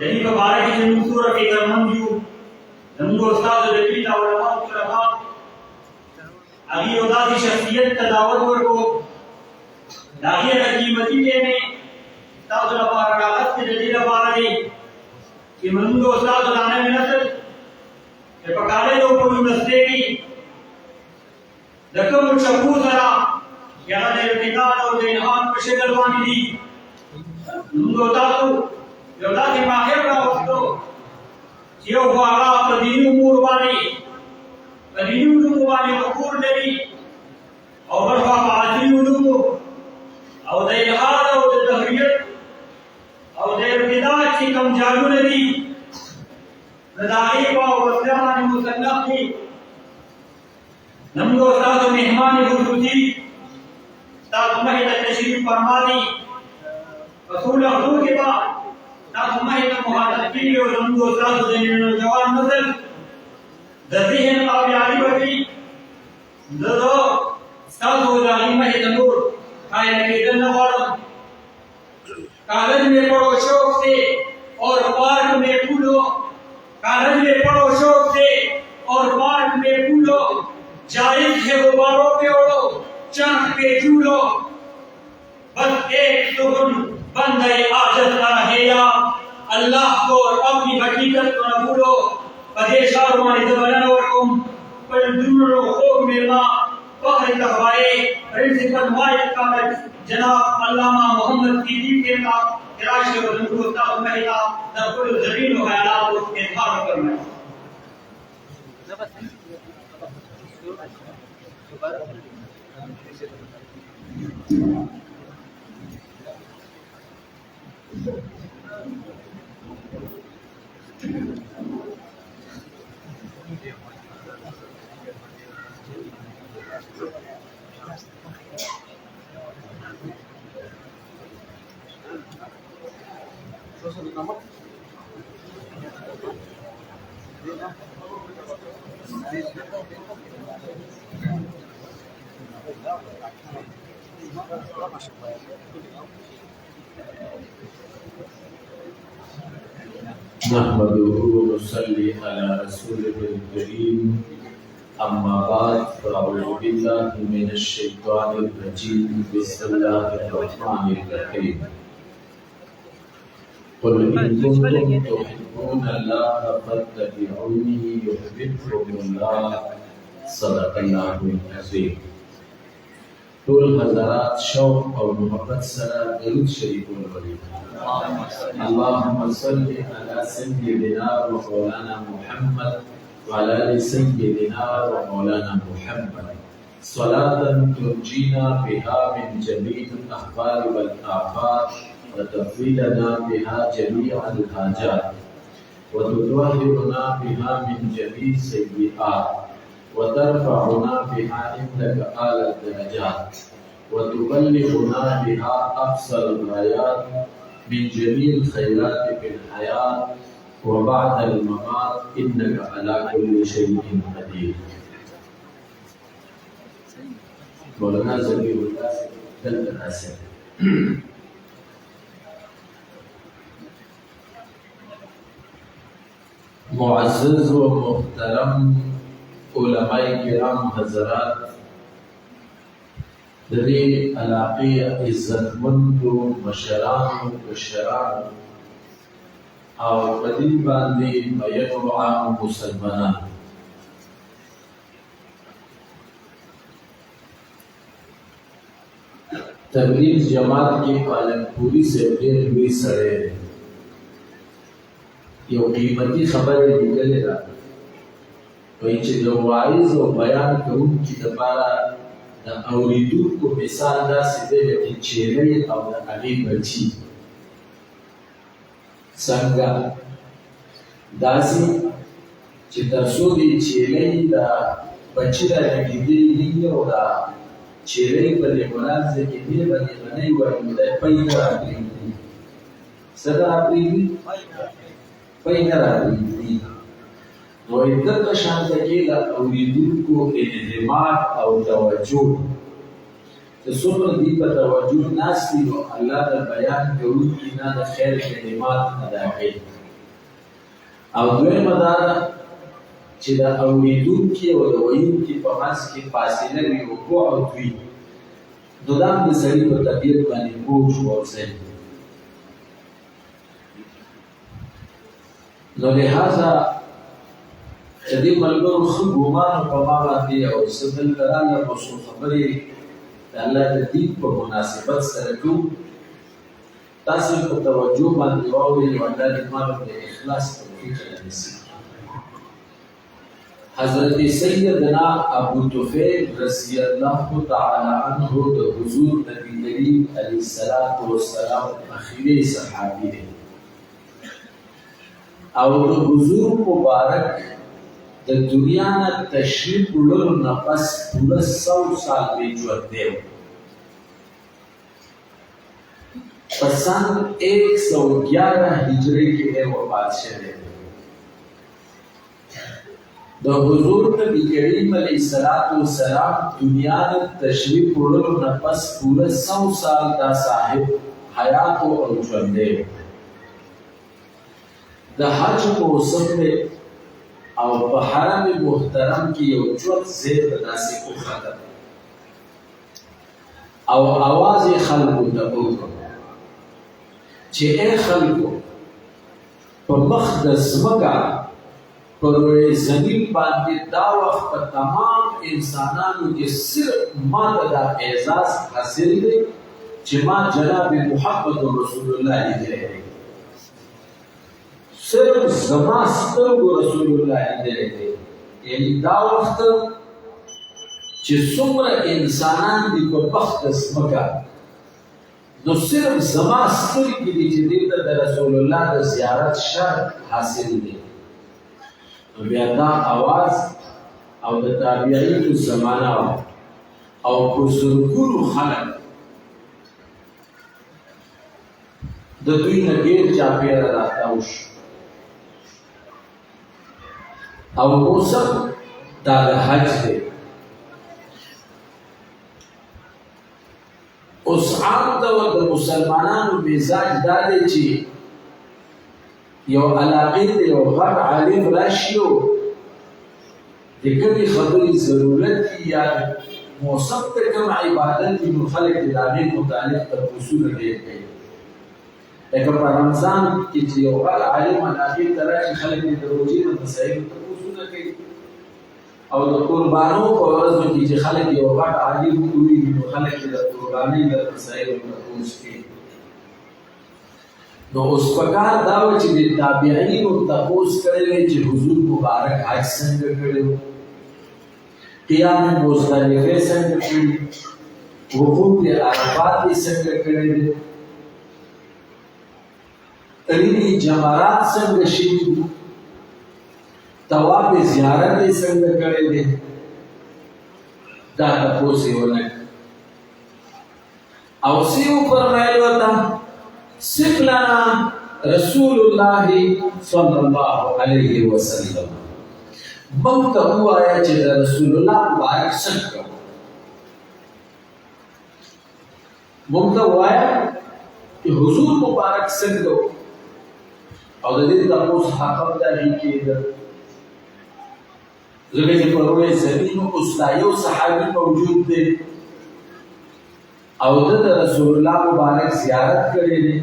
دني مبارک جن سورہ کے درمن یو نمو استاد ربی تا علماء کرام اگی اودادی شخصیت تداوت ورکو داغی قیمتی کے میں استاد لپار راغت کے دلیل بارہ دی کہ منگو استاد لانے میں نسل کہ پکالے دو کوئی نسلے کی دکم شکو ذرا یہاں دے ارتقاد اور دینہان پشگلوانی دی منگو تاتو یودا کے ماہر کا وقتو چیو کو آغا قدیمی امور بانی قدیمی علوم بانی مقور نبی او برفا فعالی علوم او دے اتحاد او دے تحریت او دے ارتداد چی کم جالو نبی ندائی با وسلمان مسلح کی نمگو استاد و مہمان خصوصی استاد مہد تشریف فرمانی رسول حضور کے بعد استاد مہد محاطبی اور نمگو استاد و نوجوان نسل ذہن قابلی بکی دو استاد و مہد نور قائل کے دن وارم کالج میں پڑھو شوق سے اور پارک میں پھولو کالج میں پڑھو شوق سے اور پارک میں پھولو جائز ہے غباروں پہ اڑو چاند پہ جھولو بس ایک سخن بندے عاجز نہ رہے یا اللہ کو اور اپنی حقیقت کو نہ بھولو پدیشار ہماری زبان ورکم پر دنوں خوب ملنا فخر تخوائے پرنسپل مائد کامل جناب علامہ محمد قیدی کے نام کراشی و دنگوستا و مہیلا در کل زمین و خیالات و اظہار کرنا نحمده ونصلي على رسوله الكريم أما بعد فأعوذ بالله من الشيطان الرجيم بسم الله الرحمن الرحيم قل إن كنتم تحبون الله فاتبعوني يحببكم الله صدق الله العظيم طول حضرات شوق اور محبت سره درود شریف ولولئ اللهم صل على سيدنا ومولانا محمد وعلى ال سيدنا ومولانا محمد صلاة تنجينا بها من جميع الأحوال والآفات وتفيدنا بها جميع الحاجات وتطهرنا بها من جميع السيئات وترفعنا بها عندك أعلى الدرجات وتبلغنا بها أقصى الغايات من جميع الخيرات في الحياة وبعد الممات إنك على كل شيء قدير. مولانا زبير الله دل الحسن معزز و محترم علماء کرام حضرات دری علاقی عزتمند و مشران و کشران او بدین باندی مین و عام مسلمانان تبلیغ جماعت کی پالنپوری سے ډېر لوی سړی دی یو قیمتي خبره لیکلې ده وایي چې د واعظ او بیان کوونکي دپاره د اورېدونکو مثال داسې دی لکه چیرۍ او د هغې بچي څنګه داسې چې تر څو د چیرۍ د بچي را لګېدلي نه وي او د چیرۍ په دې مناسبه کې دې باندې به نه وایي نو دی پی نه راپرېږدي څه نه راپرېږدي پی نه راپرېږدي نو دغه شانته کې د اورېدونکو انضمام او توجه چې څومره دوی په توجه ناست وي نو الله د بیان کوونکي نه د خیر کلمات ادا کوي او دویمه دا ده چې د اورېدونکي او د ویونکي په منځ کې فاصله وي او بعد وي، نو دا د سړي په طبیعت باندې بوج ورځي. نو لهذا د دې ملګرو ښه ګمان په ما باندې او څه دلته راغله نو څو خبرې د الله د دین په مناسبت سره کوو. تاسو په توجه باندې واورئ او الله دې ما د اخلاص توفیق رانصیب کړي. حضرت سیدنا ابو طفیل رضی الله تعالی عنہ د حضور نبی کریم علیه السلام اخیری صحابي دی او د حضور مبارک د دنیا نه تشریف وړلو نه پس پوره 100 سال به ژوند دی. په سن 111 هجری کې وفات شوی. د حضور نبی کریم علیه السلام دنیا نه تشریف وړلو نه پس پوره 100 سال دا صاحب حیات او ژوند دی. د حج موسم دی او په حرم محترم کې یو چوت زیر داسې وخته او आवाज خلکو ته وکړ چې اے خلکو په مخ د ځمکه پر زمین باندې دا وخت په تمام انسانانو کې صرف ما ته دا اعزاز حاصل دی چې ما جناب محمد رسول الله لیدلی دی. صرف زما سترګو رسول الله لیدلی دی. یعنی دا وخت چې څومره انسانان دي په مخ د ځمکه نو صرف زما سترګې دي چې دې ته د رسول الله د زیارت شرط حاصل دی. نو بیا دا اواز او د تابعینو زمانه او په زرګونو خلک د دوی نه ډېر چاپېره راتاو شو او موسم دا د حج دی. اوس عام ډول د مسلمانانو مزاج دا دی چې یو علاقې ته یو غټ عالم راشي او د کومې خبرې ضرورت وي یا موسم ته کوم عبادت وي نو خلک د هغې متعلق تپوسونه ډېر کوي. لکه په رمضان کې چې یو غټ عالم علاقې ته راشي خلک یې د روژې د مسایلو تپوسونه کوي او د قربانو په ورځو کې چې خلک یو غټ عالم وګوري نو خلک یې د قربانۍ د مسایلو تپوس کوي. نو اوس پکار دا و چې د تابعینو تپوس کړی وی چې حضور مبارک حج څنګه کړی، قیام مزدلفه څنګه کړی، وقوف عرفات یې څنګه کړی دی، رمی جمرات څنګه شوي دي، طواف زیارت یې څنګه کړی دی. دا تپوس یې ونه او سی وفرمایل ورته صف لنا رسول الله صلی الله علیه وسلم. موږ ته ووایه چې د رسول الله مبارک څنګه و. موږ ته ووایه چې حضور مبارک څنګه و او د دې تپوس حق هم د هغې کېده. ځکه چې په روی زمین اوس دا یو صحابي موجود دی او د رسول الله مبارک زیارت کړی دی.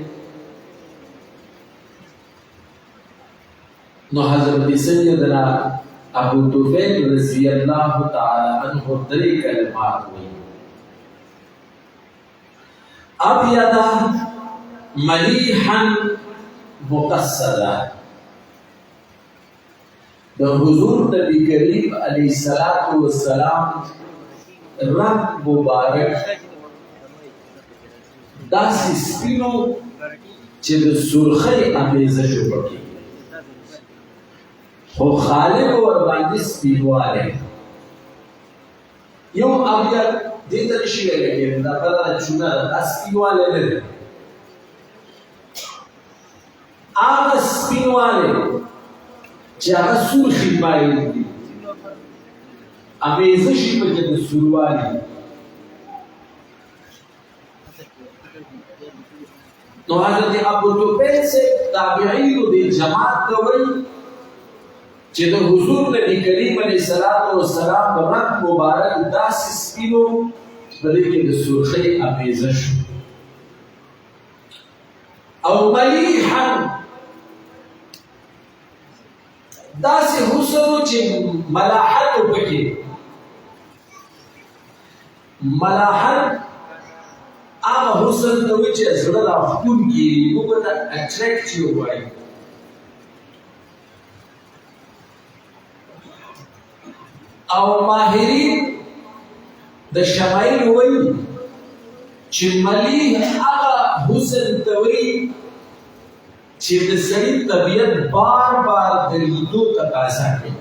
نو حضرت سیدنا ابو طفیل رضی الله تعالی عنہ درې کلمات وایي: ابیضا ملیحا مقصدا. د حضور نبی کریم علیه السلام رنگ مبارک داسې سپینو چې د سرخۍ اغېزه شو پکې، خو خالق ورباندې سپینوالی. یو ابیض دې ته نشي ویلی کېدی، دا بله چونه ده، دا سپینوالی نه دی. هغه سپینوالی چې هغه سرخي مایل دي، اغېزه شي پکې د سوروالي. نو حضرت ابو طفیل سے تابعینو دی جماعت ته وایي چې د حضور نبی کریم علیه السلام رنګ مبارک داسې سپینو په دې کې د سرخۍ امیزه شو او ملیحا داسې حسن چې ملاحت وکړي ملاحت هغه حسن ته وایي چې زړه راښکونکي موږ ته اټریکټیو وایي او ماهرین د شمایل وایي چې ملیح هغه حسن ته وایي چې د سړي طبیعت بار بار د لیدو تقاضا کوي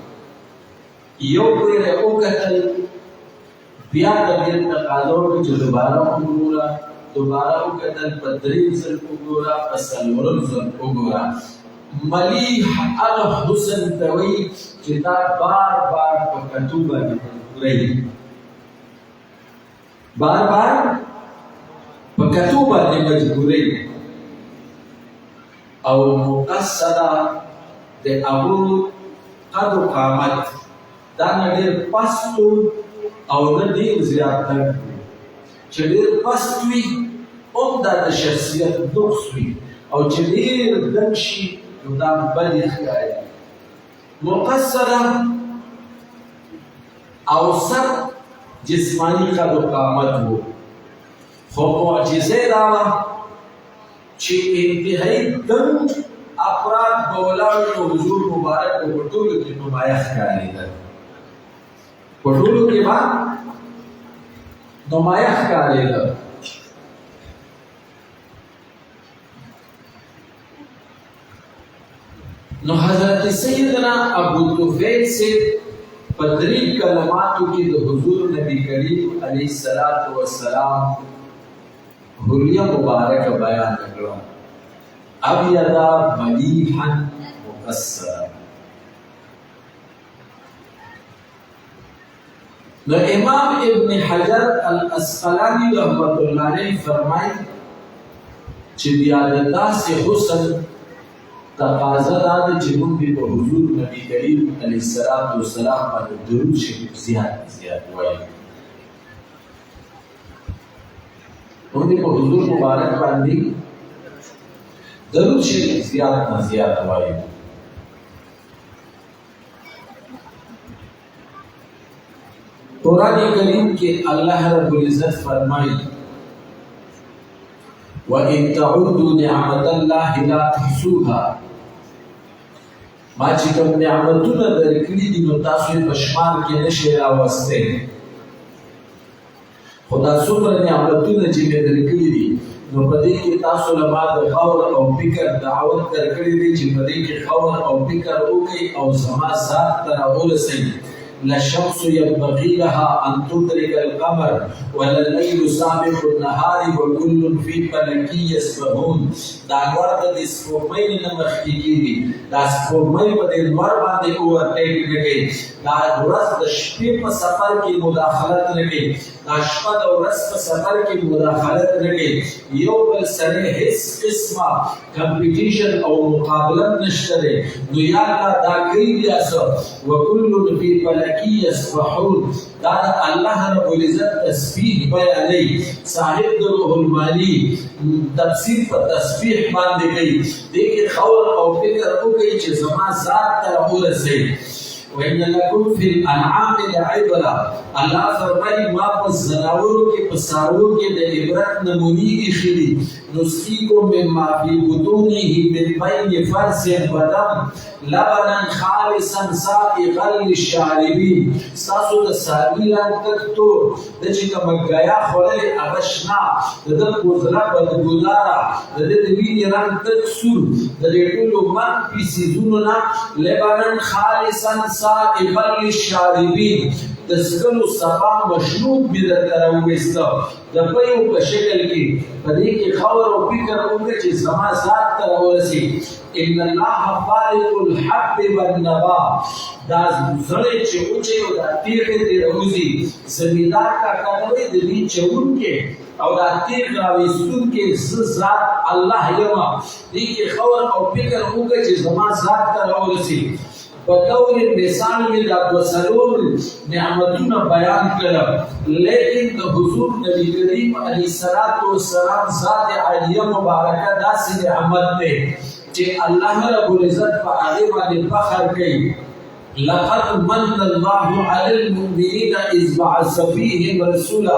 یو پرې وکتل بیا طبیعت تقاضا وکړي چې دوباره وکتل په دریم ځل وګوره په څلورم ځل وګوره ملیح هغه حسن ته وایي چې دا بار بار په کتو باندې راځي بار بار په کتو باندې مجبوري او مقصده د ابو قد قامت دا نه ډېر پستو او نه ډېر زیات چې ډېر پست وي هم دا د شخصیت نقص وي او چې ډېر دنګ شي نو دا بدې ښکاري مقصده اوسط جسمانی قد قامت و خو معجزه دا وه چې انتهایی دنګ افراد به ولاړ نو حضور مبارک به په ټولو کې نمایه ښکارېدل په ټولو کې به نمایه ښکارېدل نو حضرت سیدنا ابو طفیل سے په درې کلماتو کې د حضور نبی کریم علیه السلام حلیه مبارک بیان کړه ابیضا ملیحا مقصرا نو امام ابن حجر الاسقلانی رحمت الله علیه فرمایي چې بیا د داسې حسن تقاضا دا ده چې موږ په حضور نبی کریم علیه السلام باندې درود شریف زیات وایو موږ په حضور مبارک باندې درود شریف زیات وایو قرآن کریم کې الله رب العزت فرمایي وَإِن تَعُدُّوا نِعْمَةَ اللَّهِ لَا تُحْصُوهَا ما چې کوم نعمتونه درکړي دي نو تاسو یې په شمار کې نشئ راوستی خو دا څومره نعمتونه چې مې درکړي دي نو په دې کې تاسو له ما د غور او فکر دعوت درکړی دی چې په دې کې غور او فکر وکړئ او زما ذات ته راورسئ للشمس ينبغي لها أن تدرك القمر ولا الليل سابق النهار وكل في فلك يسبحون دا انوار د سپوږمۍ نه مخکې کېږي دا سپوږمۍ په دې انوار باندې اوورټیک نه کوي دا ورځ د شپې په سفر کې مداخلت نه کوي دا شپه د ورځ په سفر کې مداخلت نه کوي یو بل سره هیڅ قسمه کمپټیشن او مقابلت نشته دی نو یا دا کوي بیا څه وکل فی فلک يسبحون دا الله رب العزت تسبیح بیانوي صاحب د روح المانی تفسیر په تسبیح باندې کوي دې کې خور او فکر وکړي چې زما ذات ته ورسئ وَإِنَّ لَكُمْ فِي الْأَنْعَامِ لَعِبْرَةً الله فرمایي ما په زناورو کې په څاروو کې د عبرت نمونې ایښي دي نسقيكم مما في بطونه من بين فرث ودم لبنا خالصا سائغا للشاربين ستاسو د څاروي رنګ تک تور د چې کومه ګیا خوړلې هغه شنه د ده کوزله بدګلاره د ده د وینې رنګ تک سور د دې ټولو منفي څیزونو نه لبنا خالصا سائغا للشاربين د څښلو صفا مشروب مې درته راوویسته د پیو په شکل کې په دې کې خور او فکر وکړه چې زما ذات ته راورسي ان الله خالق الحب والنوا دا زړی چې اوچې او دا تیغې ترې راوځي زمیندار کاکا ته وایي د دې چوونکې او دا تیغ راویستونکې زه ذات الله یم دې کې خور او فکر وکړه چې زما ذات ته راورسي بطور مثال میں دا بسرور نعمتون بیان کرب لیکن دا حضور نبی کریم علیہ السلام ذات عالیہ مبارکہ دا سے نعمت دے کہ اللہ رب العزت پا آگے والے فخر کئی لقد من اللہ علی المؤمنین اذ بعث فیہم رسولا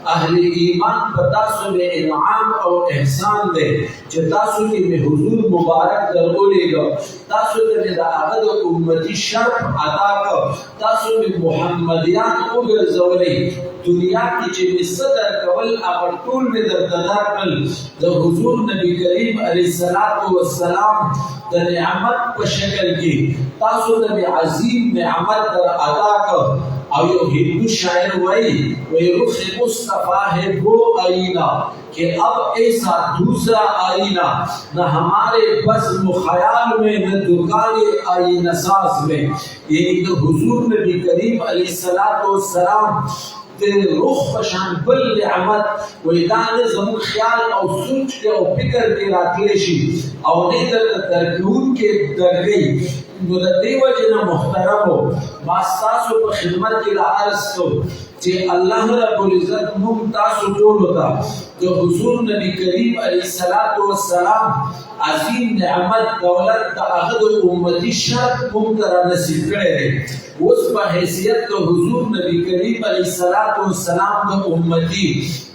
اہل ایمان پتاسو میں انعام اور احسان دے جو تاسو کی میں حضور مبارک در اولے گا تاسو میں دا آغد امتی شرف عطا کر تاسو میں محمدیان اگر زولے دنیا کی چمی صدر قبل اگر طول میں در تدار کل دا حضور نبی کریم علیہ السلام دا نعمت پر شکل کی تاسو نبی عظیم نعمت در عطا کر اور یہ ہندو شاعر وہی رخ مصطفیٰ ہے وہ آئینہ کہ اب ایسا دوسرا آئینہ نہ ہمارے بزم و خیال میں نہ دکان آئینہ ساز میں یعنی تو حضور نبی کریم علیہ السلام تیرے رخ پشان بل نعمت ویدان زمون خیال او سوچ کے او فکر کے راکلیشی او نیدر ترکیون کے در گئی مددی وجہ محترم ہو باستاسو پر خدمت کے لعرض کو کہ اللہ رب العزت ممتاسو جول ہوتا تو حضور نبی کریم علیہ السلام عظیم نعمت دولت تا اخد امتی شرط ممترہ نصیب کرے رہے اس پر حیثیت تو حضور نبی کریم علیہ السلام دا امتی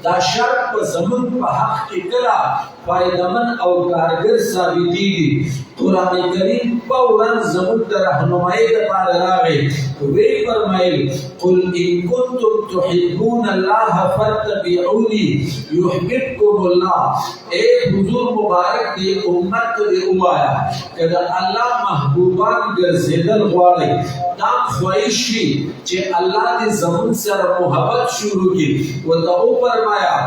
دا شرط پر زمن پر حق کی کلا فائدمن اور کارگر ثابتی دی قرآن کریم فوراً زمن دا رہنمائی دا پار راگے وے فرمائل قل ان کنتم تحبون اللہ فاتبعونی یحببکم اللہ اے حضور مبارک دی امت دی اوایا کہ اللہ محبوبان گرزیدن غوالے تام خواہشی چھے اللہ دی زمن سے محبت شروع کی و دعو فرمایا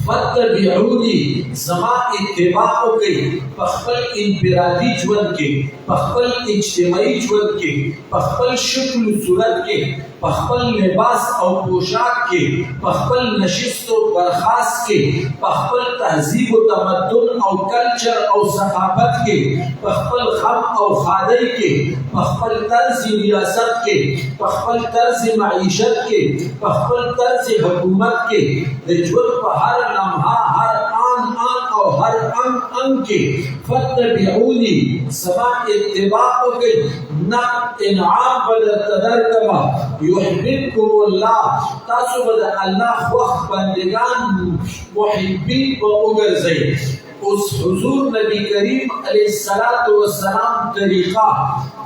فتبعونی زما اتباعو کی پخپل انفرادی جون کی پخپل اجتماعی جون کی پخپل شکل صورت کی پخپل لباس او پوشاک کے پخپل نشست و برخاست کے پخپل تہذیب و تمدن او کلچر او ثقافت کے پخپل خم او خادی کے پخپل طرز ریاست کے پخپل طرز معیشت کے پخپل طرز حکومت کے رجوت پر ہر لمحہ ہر آن او ہر انگ کے فتبعونی سما اتباع کے نا انعام بدر قدر کما یحببکم اللہ تاسو بدر اللہ وقت بندگان محبین و اگرزی اس حضور نبی کریم علیہ السلام طریقہ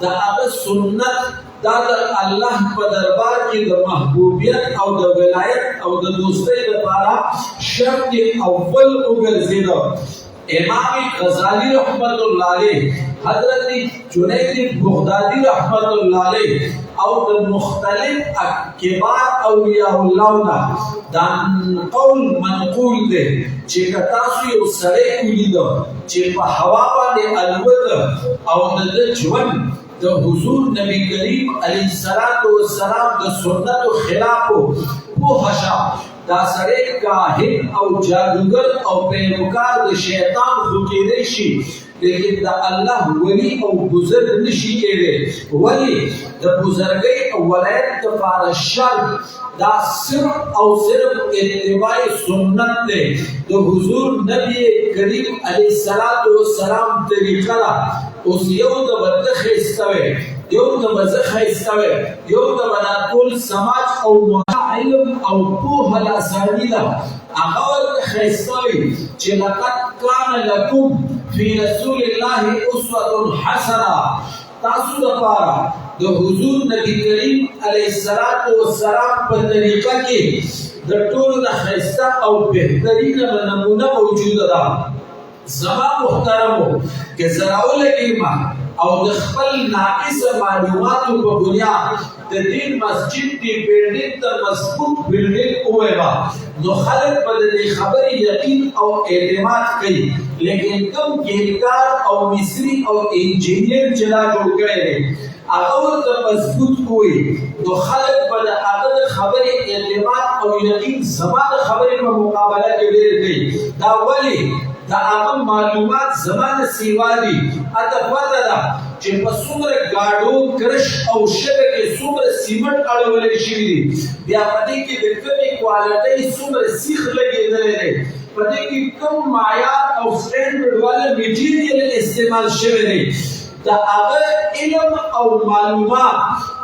دا اگر سنت دا اللہ پر دربار کی دا محبوبیت او دا ولایت او دا دوستے دا پارا شرط اول اگرزیدہ امام غزالی رحمت اللہ علیہ حضرت جنید بغدادی رحمت اللہ علیہ او دا مختلف کبار اولیاء اللہ دان قول منقول دے چے کتاسو یو سڑے کولی دا چے پا ہوا پانے الوط او دا جون دا حضور نبی کریم علیہ السلام دا سنت و خلافو وہ حشا دا سڑے کاہن او جادوگر او پیروکار دا شیطان خکیدے شی لیکن دا اللہ ولی او بزرگ نشی کے لئے ولی دا بزرگی او ولایت دا پار شر دا صرف او صرف اتباع سنت دے دا حضور نبی کریم علیہ السلام طریقہ اس یو دا بدخ استوے یو دا بزخ استوے یو دا بناتول سماج او علم او پوہ الاسانی دا اغاور خیستوی چی لقد کان لکم فی رسول اللہ اسوة حسنہ تاسو دا پارا دا حضور نبی کریم علیہ السلام پر طریقہ کی دا طول دا خیستہ او بہترین نمونہ موجود دا زمان محترم ہو کہ ذراؤ لگیما او دخپل ناقص معلوماتو پا بنیاد دین مسجد دی بیلڈنگ تا مضبوط بیلڈنگ ہوئے با نو خلق بدلی خبری یقین او اعتماد کئی لیکن کم گیلکار او مصری او انجینئر جلا جو گئے اگر تا مضبوط ہوئی نو خلق بدلی اگر خبری اعتماد او یقین زمان خبری پا مقابلہ کے لئے گئی دا ولی دا اغم معلومات زمان سیواری اتفاده دا چې په څومره ګاډو کرش او شګه کې څومره سیمنټ اړولې شوي دي بیا په دې کې د کومې کوالټۍ څومره سیخ لګېدلی دی په دې کې کوم معیار او سټینډرډ والا میټیریل استعمال شوی دی د هغه علم او معلومات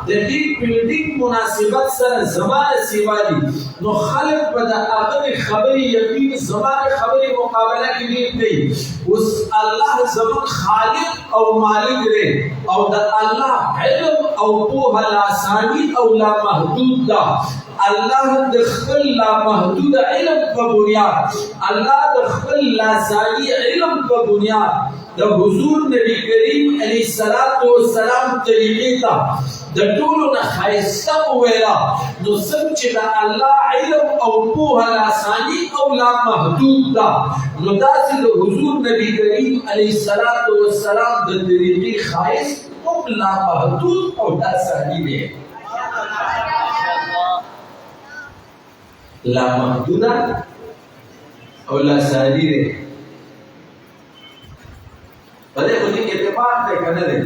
د دې بلډینګ مناسبت سره زمانه سیوالي نو خلک په د هغه خبرې یقین زمانه خبرې مقابله کې ډېر کوي اوس الله زموږ خالق او مالک دی او د الله علم او پوهه لاساني او لامحدود ده الله د خپل لامحدود علم په بنیاد الله د خپل لاساني علم په بنیاد د حضور نبی کریم علیه السلام طریقې ته د ټولو نه ښایسته وویله نو څنګه چې د الله علم او پوهه لاساني او لامحدود ده نو داسې د حضور نبی کریم علیه السلام د طریقې ښایست هم لامحدود او لاساني دی لامحدوده او لاساني دی په دې باندې اتفاق دی که نه دی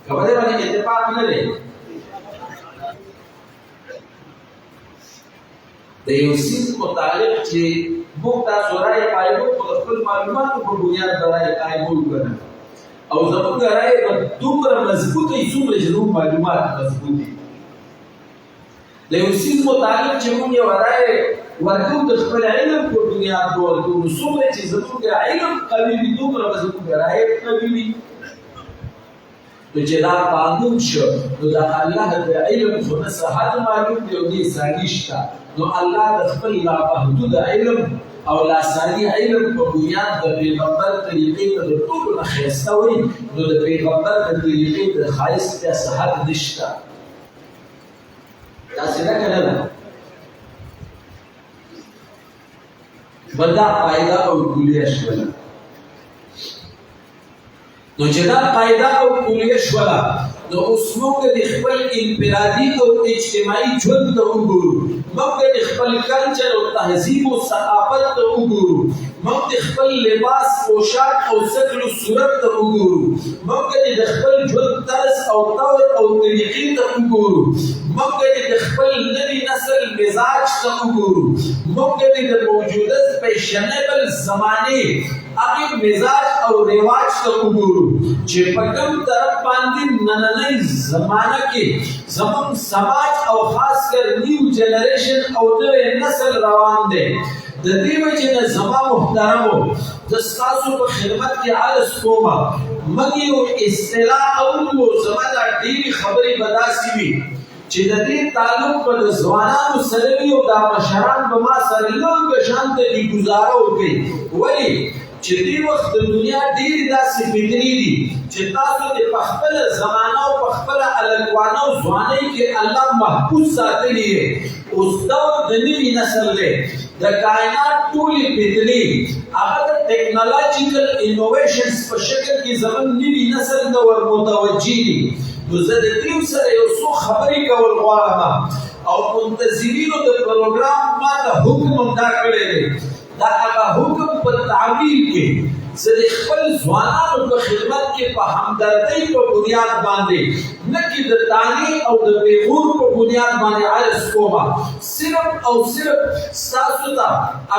که په دې باندې اتفاق نه دی د یو سیند متعلق چې موږ تاسو رایې قایمو خو د خپل معلوماتو په بنیاد به رایې قایمو که نه او زموږ رایې به دومره مضبوطه وي څومره چې زموږ معلومات مضبوط دي د یو سیند متعلق چې موږ یوه رایې ورکوو د خپل علم په بنیاد به ورکوو نو څومره چې زموږ علم قوي وي دومره به زموږ رایې قوي وي نو چې دا قانون شو نو د الله د علم خو نه صحت معلوم دی او دې ثاني شته نو الله د خپل لامحدود علم او لاساني علم په بنیاد د پیغمبر طریقې ته د ټولو نه ښایسته وایي نو د پیغمبر د طریقې د ښایست بیا صحت نشته داسې نه که نه ده بل دا قاعده او کلیه شوله نو چې دا قاعده او کلیه شوله نو اوس موږ د خپل انفرادي او اجتماعي ژوند ته وګورو موږ د خپل کلچر او تهذیب او ثقافت ته وګورو موږ د خپل لباس پوشاک او شکل او صورت ته وګورو موږ د خپل ژوند طرز او طور او طریقې ته وګورو موږ د خپل نوي نسل مزاج ته وګورو موږ د موجوده فیشنبل زمانې هغه مزاج او رواج ته وګورو چې په کوم طرف باندې نننۍ زمانه کې زموږ سماج او خاص کر نیو جنریشن او نوی نسل روان دی د دې وجې نه زما محترمو زه ستاسو په خدمت کې عرض کومه موږ یو اصطلاح اورو زما دا ډېرې خبرې به داسې وي چې د دې تعلق به د ځوانانو سره وي او دا مشران به ما سره لږ شان ته ګزاره وکړي ولې چې دې وخت د دنیا ډېرې داسې فطرې دي چې تاسو د په خپله زمانه او په خپله هلکوانه او ځوانۍ کې الله محفوظ ساتلي یې اوس دور د نوي نسل دی د کائنات ټولې فطرې هغه د ټیکنالوجیکل انوویشنز په شکل کې زموږ نوي نسل ته ورمتوجه دي نو زه د دې سره یو څو خبرې کول غواړم او منتظرینو د پروګرام ما ته حکم همدا کړی دی دا هغه حکم په تعمیل کې زه د خپل ځوانانو په خدمت کې په همدردۍ په بنیاد باندې نه کې د تاني او د پیغور په بنیاد باندې عرض کومه صرف او صرف ستاسو ته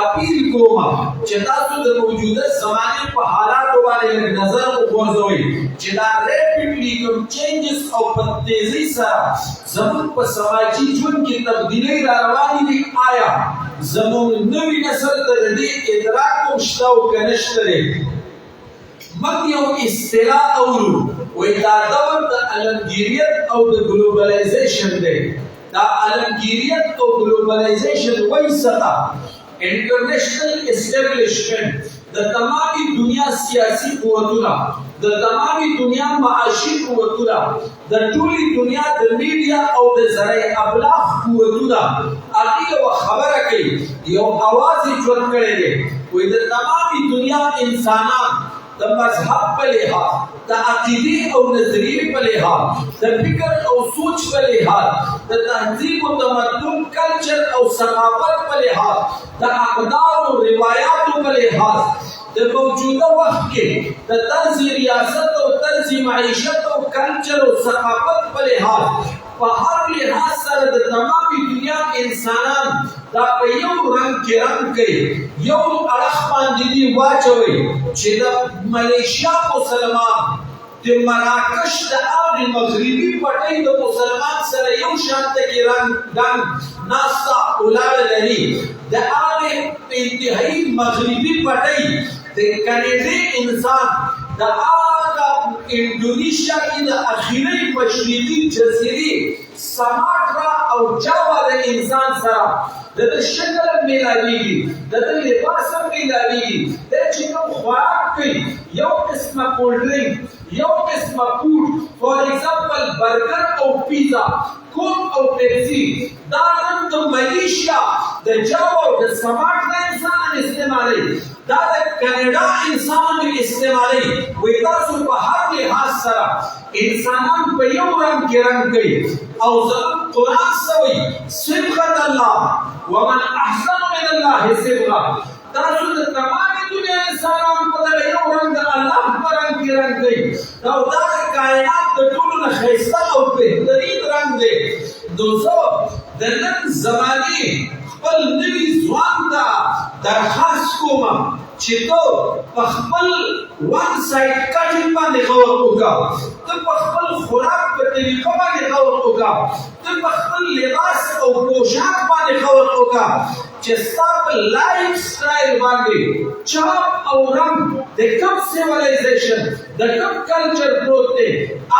اپیل کومه چې تاسو د موجوده زمانې په حالاتو باندې نظر وغورځوئ چې دا ریپیډلی کوم چینجز او په تیزۍ سره زموږ په سماجي ژوند کې تبدیلۍ را روانې دي آیا زموږ نوي نسل ته د دې ادراک هم شته او که نشته دی موږ یو اصطلاح اورو وایي دا دور د علمگیریت او د ګلوبلایزیشن دی دا علمگیریت او ګلوبلایزیشن وایي څه انټرنیشنل اسټیبلشمنٹ د تمامي دنیا سیاسي قوتونه د تمامي دنیا معاشي قوتونه د ټولي دنیا د میډیا او د ذرایع ابلاغ قوتونه هغه یو خبره کوي یو اواز یې جوړ کړی دی وایي د تمامي دنیا انسانان د مذهب په لحاظ د عقیدې او نظریې په لحاظ د فکر او سوچ په لحاظ د تهذیب او تمدن کلچر او ثقافت په لحاظ د اقدار او روایاتو په لحاظ د موجوده وخت کې د طرز ریاست او طرز طرز معیشت او کلچر او ثقافت په لحاظ په هر لحاظ سره د تمامي دنیا انسانان دا په یو رنګ کې رنګ کوي یو اړخ باندې دی واچوي چې د ملیشیا مسلمان د مراکش د هغې مغربي پټۍ د مسلمان سره یو شان کې رنګ ناسته ولاړه لري د هغې انتهایي مغربي پټۍ د کنیډي انسان د هغه انډونیشیا کې د اخري مشرقي جزیرې سماټرا او جاوا د انسان سره د شکل میلاویږي د لباس میلاویږي د چې کوم خوراک کوي یو قسمه کولډرینک یو قسمه فوډ فار ایگزامپل برګر او پیزا کوک او پیپسي دا نن د ملیشیا د جاوا او د سماټرا انسان استعمالوي دا د کاناډا انسان استعمالوي وایي تاسو په هر لحاظ سره انسانان په یو رنګ کې رنګ کوي او زموږ قرآن څه وایي صبغة الله ومن احسن من الله صبغة تاسو د تمامي دنیا انسانان په دغه یو رنګ د الله په رنګ کې رنګ کوي او دا د کائنات د ټولو نه ښایسته او بهترین رنګ دی نو زه د نن زمانې خپل نوي ځوان ته درخواست کوم چې ته په خپل وان سایډ کټینګ باندې غور وکړه ته په خپل خوراک په طریقه باندې غور وکړه ته په خپل لباس او پوشاک باندې غور وکړه چې ستا په لایف سټایل باندې چاپ او رنګ د کوم سیویلایزیشن د کوم کلچر پروت دی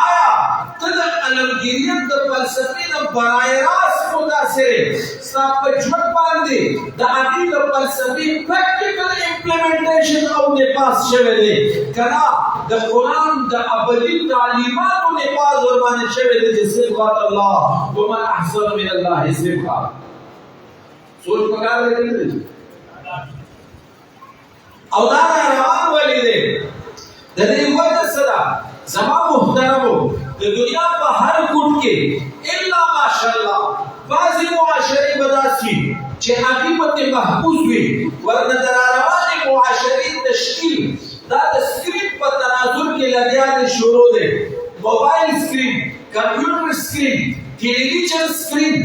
آیا ته د علمګیریت د فلسفې نه برای راست متاثر ستا په ژوند باندې د هغې د فلسفې پریکټیکل امپلیمنټیشن او نفاذ شوی دی که نه د قرآن د ابدي تعلیماتو نفاذ ورباندې شوی دی چې صبغة الله ومن احسن من الله صبغة سوچ پکار دی او دا روان ولې دی د دې وجه سره زما محترمو د دنیا په هر ګوټ کې الا ماشاءالله بعضې معاشرې به داسې چې هغې پکې محفوظ وي ورنه د راروانې معاشرې تشکیل دا د سکرین په تناظر کې لګیا دی شروع دی موبایل سکرین کمپیوټر سکرین ټلویزیون سکرین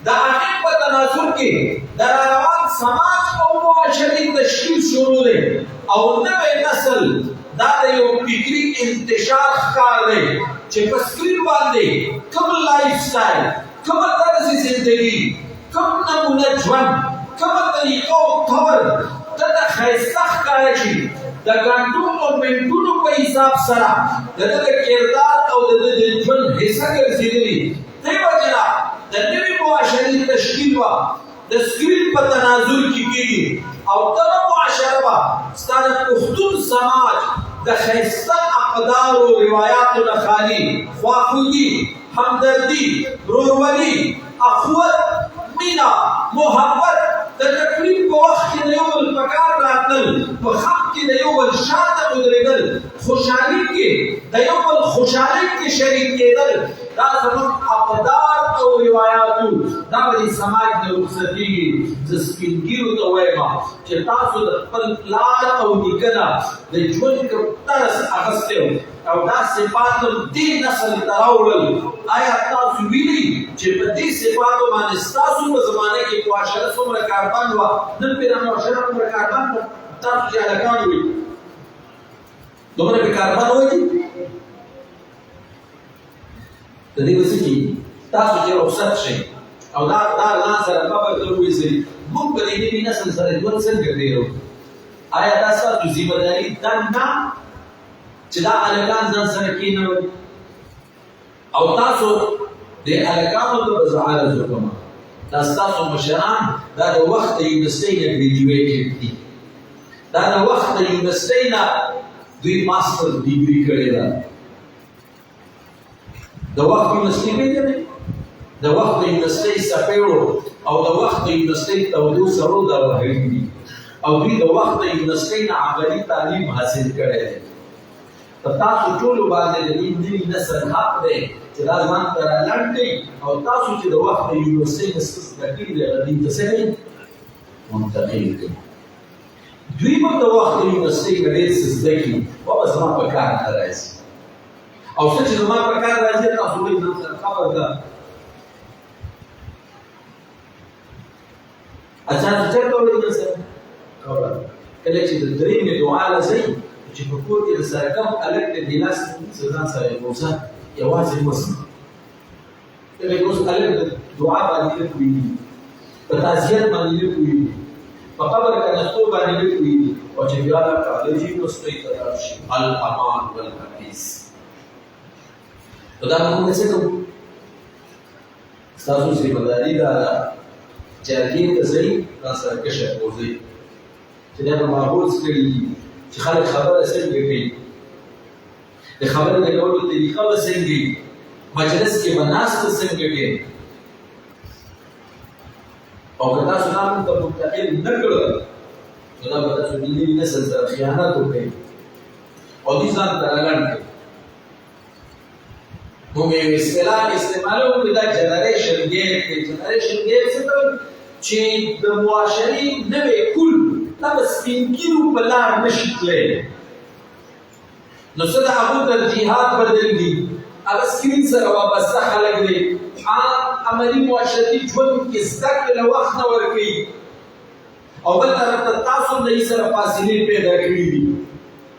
د هغې په تناظر کې د راروان سماج او معاشرې تشکیل شروع دی او نوی نسل دا د یو فکري انتشار ښکار دی چې په سکرین باندې کوم لایف سټایل کومه طرز زندګي کوم نمونه ژوند کومه طریقه او طور ته د ښایسته ښکاره شي د ګڼو او منټونو په حساب سره د ده د کردار او د ده د ژوند حصه ګرځېدلي دې وجې نه د نوي معاشرې تشکیل به د سکرین په تناظر کې کېږي او دغه معاشره به ستا د پښتون سماج د ښایسته اقدارو روایاتو نه خالي خواخوږي همدردي ورورولي اخوت مینه محبت د تکلیف په وخت کې د یو بل په کار راتلل په خم کې د یو بل شاته ودرېدل خوشحالي کې د یو بل خوشحالۍ کې شریک کېدل دا زموږ اقدار او روایاتو دا به د سماج نه رخصتېږي زه سپین ږیرو ته وایم چې تاسو د خپل پلار او نیکه نه د ژوند کوم طرز اخیستی او دا صفات دې نسل ته راوړل آیا تاسو وینئ چې په دې صفاتو باندې ستاسو په زمانه کې معاشره څومره کاربن وه نن پرې معاشره څومره کاربن ده تاسو چې هلکان وئ دومره پرې کاربن وایي د دې به څه کېږي تاسو چې رخصت شئ او دا ځان سره قبر ته وویسئ موږ به د نوي نسل سره ژوند څنګه تېرو آیا دا ستاسو ذمهداري ده نه چې دا هلکان ځان سره کېنوئ او تاسو د هلکانو ته به زه عرض وکړم دا ستاسو مشران دا د وخت د یونیورسټۍ نه ګریجویټډ دي دا د وخت د یونیورسټۍ نه دوی ماسټر ډیګري کړې ده د وخت یونیورسټۍ پېژنئ د وخت د یونیورسټۍ څپېړو او د وخت د یونیورسټۍ تودو سرو دا وهلي دي او دوی د وخت د یونیورسټۍ نه عملي تعلیم حاصل کړی دی په تاسو ټولو باندې د دې نوي نسل حق دی چې دا ځان ته رالنډ کړي او تاسو چې د وخت د یونیورسټۍ نه څه زده کړي دي هغه دې ته څه کوي منتقل کړي دوی به د وخت د یونیورسټۍ نه ډېر څه زده کړي او به زما په کار نه راځي او څه چې زما په کار راځي تاسو به ځان سره خبر ده اچھا څه ټول دې سره خبر کله چې د درېمې دعا لسی چې په کور کې د سره کم الګ د لاس ځان سره موسی یوازې وسه کله چې اوس الګ دعا باندې کوي په تعزیت باندې کوي په قبر کې نستو باندې کوي او چې بیا د کالجی نو ستوي تر شي الامان والحديث دا موږ څه کوو تاسو چې بداري دا جرګې ته ځي تاسو راکشه کوزي چې دا معقول سړي چې خلک خبره څنګه کوي د خبرې د کولو طریقه څنګه مجلس کې مناسب څنګه کوي او که تاسو نام ته متقین نه کړو نو دا به تاسو د دې نسل سره خیانت وکړي او دې ځان ته راغلي موږ یو اصطلاح استعمالو دا جنریشن ګیپ دی جنریشن ګیپ څه ته چې د معاشري نوې کل دا به سپین کیلو په لار نشي تللی نو څه د هغو ترجیحات بدل دي هغه سکرین سره وابسته خلک دي عملي معاشرتي ژوند کې زده کړې له وخت نه ورکوي او بل طرف ته تاسو له یې سره فاصلې پیدا کړي دي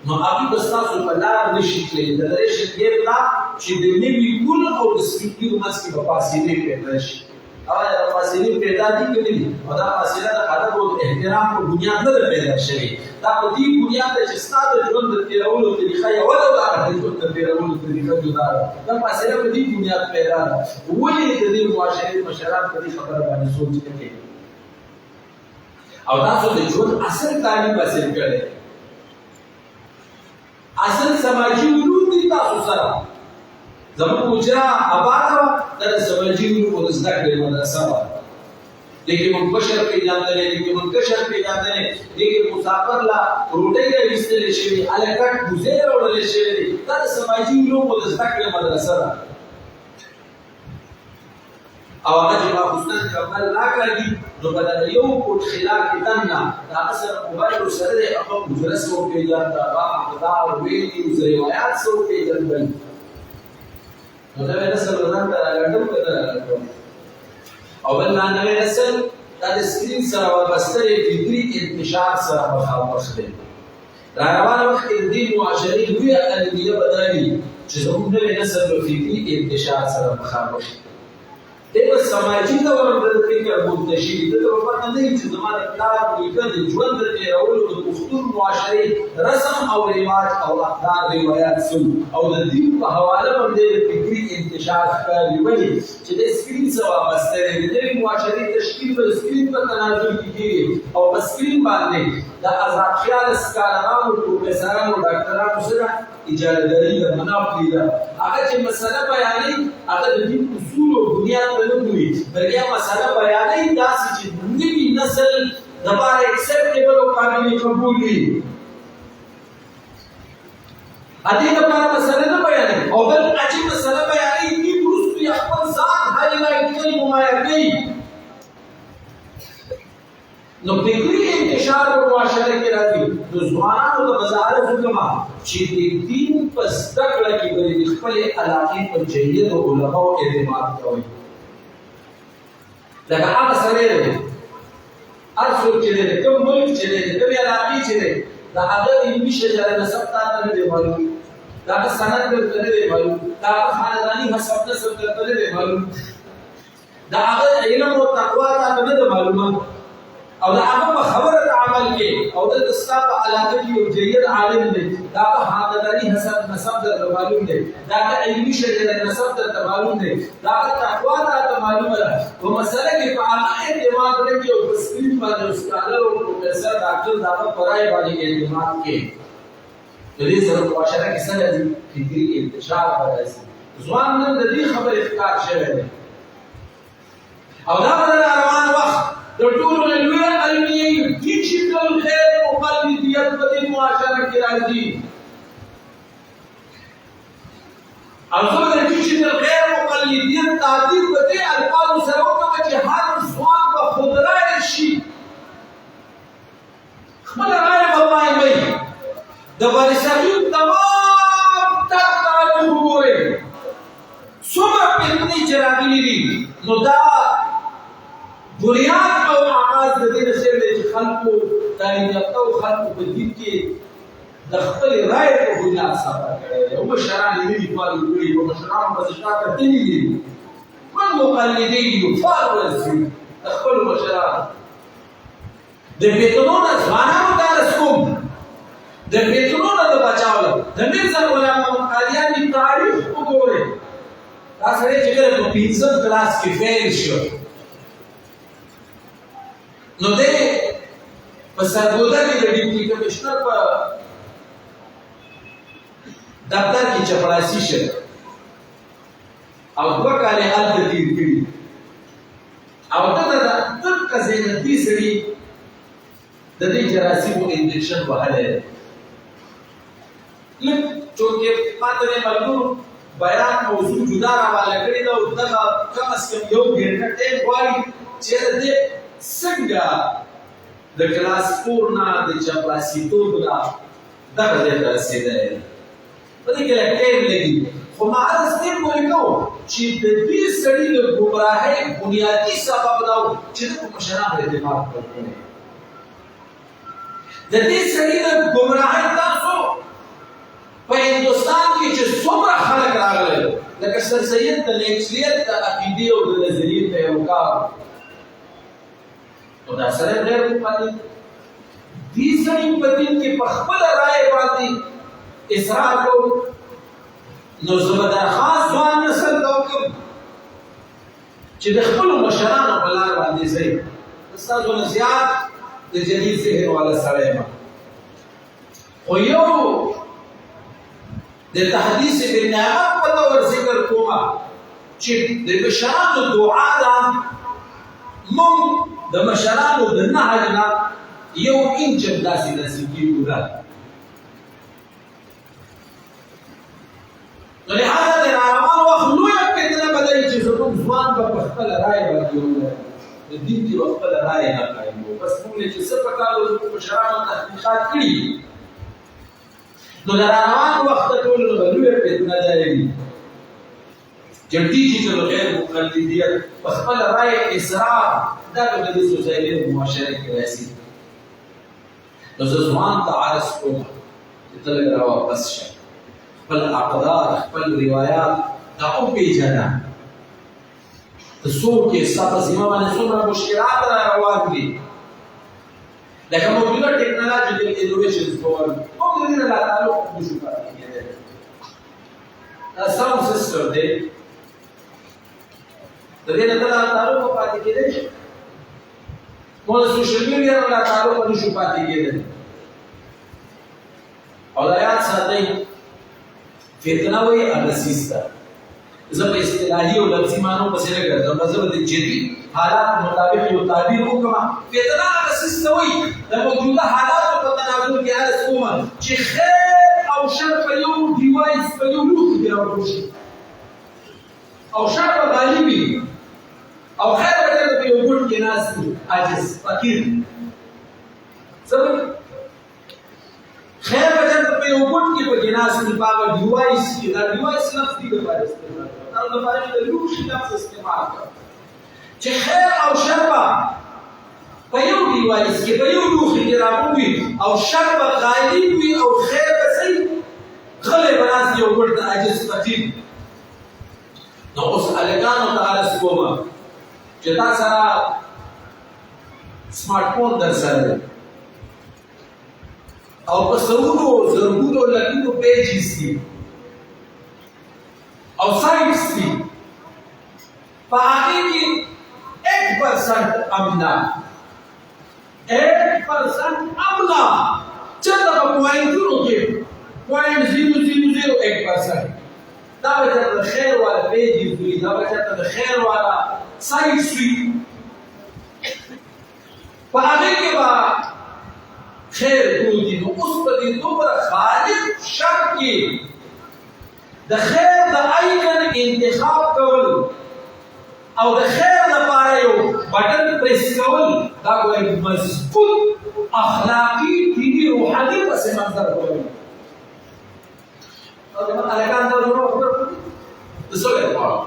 نو هغوی به ستاسو په لار نشي تللی جنریشن ګیپ دا چې د نوي کل او د سپین کیلو منځ کې به فاصلې پیدا شي هغه دا فاصلې پیدا دي که نه دي او دا فاصله د ادب او احترام په بنیاد نه ده پیدا شوې دا په دې بنیاد ده چې ستا د ژوند د تېرولو طریقه یوه ده او د هغه د ژوند د تېرولو طریقه جدا ده دا فاصله په دې بنیاد پیدا ده ولې د دې معاشرې مشران په دې خبره باندې سوچ نه کوي او تاسو د ژوند اصل تعلیم حاصل کړی اصل سماجي علوم دي تاسو سره زموږ حجره آباده وه دا د سماجي علومو د زده کړې مدرسه وه دې کې موږ بشر پېژندلې دې کې موږ کشر پېژندلې دې کې مسافر لا روټۍ راویستلې شوې الکټ کوزې راوړلې شوې دي دا د سماجي علومو د زده کړې مدرسه ده او هغه چې ماخوستن کمل راکاږي نو په دغه یو کوټ خلا کې دننه د هغه سره موبایل سره دی هغه حجره څه وپېژنده هغه اقدار ویلي روایات څه وپېژندل نو دا نسل ځان ته راګډم که نه راګډم او بل نوی نسل دا د سکرین سره وابسته فکري انتشار سره مخامخ دی را روان وخت کې د دې معاشرې لویه المیه به دا وي چې زموږ نوی نسل به فکري انتشار سره مخامخ دی به سماجي ډول د فکر منتشر وي دته به پته نه وي چې زما د پلار نیکه د ژوند د تېرولو د پښتون معاشرې رسم او رواج او اقدار روایات څه او د دین په حواله باندې د فکري انتشار ښکاري ولې چې د سکرین سره وابسته دی د نوې معاشرې تشکیل به د سکرین په تناظر کې کېږي او په سکرین باندې د آزاد خیال سکالرانو پروفیسرانو ډاکټرانو سره اجارهداري ده مناپلي ده هغه چې مسله بیانوي هغه د دین اصول او بنیاد ته نه ګوري بلکې مسله بیانوي داسې چې نوي نسل دپاره اکسپټیبل او قابل قبول وي ادې دپاره مسله نه بیانوي او بل چې مسله بیانوي دې وروسته یې خپل ځان هایلایټ کوي نمایه کوي نو فکري انتشار په معاشره کې راځي نو ځوانانو ته وزارت وکړه چې د دین په زده کړه کې به د خپلې علاقې په جریده د علماو اعتماد کوئ لکه هغه سړی دی هر څوک چې دی کوم ملک چې دی کومې علاقې چې دی د هغه علمي شجره نسب تا ته نه دی معلوم د هغه سند درته نه دی معلوم د هغه خانداني حسب نسب درته نه دی معلوم د هغه علم او تقوا تا ته نه دی معلومه او دا هغه په خبره عمل کې او د ستا په علاقه کې یو جید عالم دی دا په خانداني حسب نسب درته معلوم دی دا علمي شجره نسب درته معلوم دی دا تقوا درته معلومه ده په مسله کې په هغه اعتماد نه کې او په سکرین باندې سکالر او پروفیسر ډاکټر دا په پرای باندې اعتماد کې د دې سره معاشره کې څه راځي فکري انتشار راځي ځوان نن د دې خبرې ښکار شوی دی او دا به روان وخت د ټولو لویه المیه ډیجیټل خیر مقلدیت په دې معاشره کې راځي او زه د ډیجیټل خیر مقلدیت تعبیر په دې الفاظو سره وکړم چې هر ځوان به خودرای شي خپله رایه به وایي د بریسرین تمام تاریخ وګورئ راغلي دي نو دا بنیاد او آغاز د دې نشي چې خلکو تعلیم یافته خلکو په دین کې د خپل رائے په بنیاد سره کړي او مشران یې دي فالو کړي او مشران په ځکه کړي دي والمقلدين يفارسوا خپل مشران د بیتونو ځوانانو درس کوم د بیتونو د بچاو د مرزا غلام محمد قادیانی تاریخ وګورئ تاسو یې چې په 15 کلاس کې فیل شو نو دې په سرګودا کې د ډیپټي کمشنر په دفتر کې چپړاسي شه او دوه کاله هلته تیر کړي او دا تر کزینتی سړي د دې جراثیمو انجکشن وهلی لږ چونکې ماته مې ملګرو بیان موضوع جدا راواله کړې ده او دغه کم از کم یو ګنټه ټایم غواړي چې د دې څنګه د کلاس 4 نه د چپړاسیتوب نه دغه ځای ته رسېدلی په دې کې لږ ټایم لګي خو ما هغه ستیم پورې کوو چې د دې سړي د ګمراهۍ بنیادي سبب دا و چې ده په مشرانو اعتماد کړی د دې سړي د ګمراهۍ تاسو په هندوستان کې چې څومره خلک راغلل لکه سر سید د لیکچریت د عقیدې او د نظریې پیروکار او دا سره غیر پاتې دې سړي په دین کې په خپله رایې باندې اصرار کوو نو زه به دا خاص ځوان نسل ته وکړم چې د خپلو مشرانو په لار باندې ځئ ستاسو نه زیات د جدید ذهن والا سړی یم خو یو د تحدیث بالنعمت په ډول ذکر کومه چې د مشرانو دعا ده موږ د مشرانو د نهج نه یو انچ هم داسې نصیب کېږو ده نو لہذا د راروان وخت لویه فتنه به دی چې زموږ ځوان به په خپله رایې باندې وولري د دین کې به خپله رایې نه قایم وو بس موږ چې څه په کار زموږ مشرانو تحقیقات کړي نو د راروان وخت ته ټولو به لویه فتنه جاري چې ډیجیټل غیر مقلدیت په خپله رایې اصرار دا به د دې سوسایټي په معاشره کې راسي نو زه ځوان ته عرض کوم چې ته لږ راواپس شه خپل اقدار خپل روایات دا وپېژنه ته څوک یې ستا په ذمه باندې څومره مشکلات را روان دي لکه موجوده ټکنالوژیکل انوویشنز په وایو موږ د دې نه لا تعلق نشو پاتې کېدی دا ساوند سیسټم دی د دې نه لا تعلق پاتې کېدی شي موږ د سوشل میډیا نه لا تعلق نشو پاتې کېدی او دا یاد ساتئ فتنه وی اغسیس ده زه په اصطلاحي او لفظي معنو پسې نه ګرځم زه د جدي حالات مطابق یو تعبیر وکړم فتنه اغسیس ته وایي د موجوده حالاتو په تناظر کې عرض کوم چې خیر او شر په یو ډیوایس په یو لوښي کې راوړل شي او شر به غالب وي او خیر به په یو ګوټ کې ناست وي عاجز فقیر خیر بچن په یو ګوټ کې په جناس کې باغ ډیوایس کې دا ډیوایس لفظ دی په استعمال دا د لپاره د لوښي لفظ استعمال چې خیر او شر په یو ډیوایس کې په یو لوښي کې راووي او شر به غالب وي او خیر به صحیح غلی به ناست یو ګوټ د عاجز فقیر نو اوس هلکانو ته عرض کومه چې تا سره سمارټ فون در سره دی او په سرونو زرګونو لکونو پیجز دي او سایټس دي په هغې کې 1% امنا 1% امنا چېرته په پواینټونو کې 0.0001% دا به چېرته د خیر والا پیجز وي دا به چېرته د خیر والا سایټس وي په هغې کې به خیر پروتي نو اوس په دې دومره خالد شر کې د خیر د آیکن انتخاب کول او د خیر لپاره یو بټن پریس کول دا یو مضبوط اخلاقي دیني روحاني پس منظر کوي او د هلکانو ته ضرورت د څه لپاره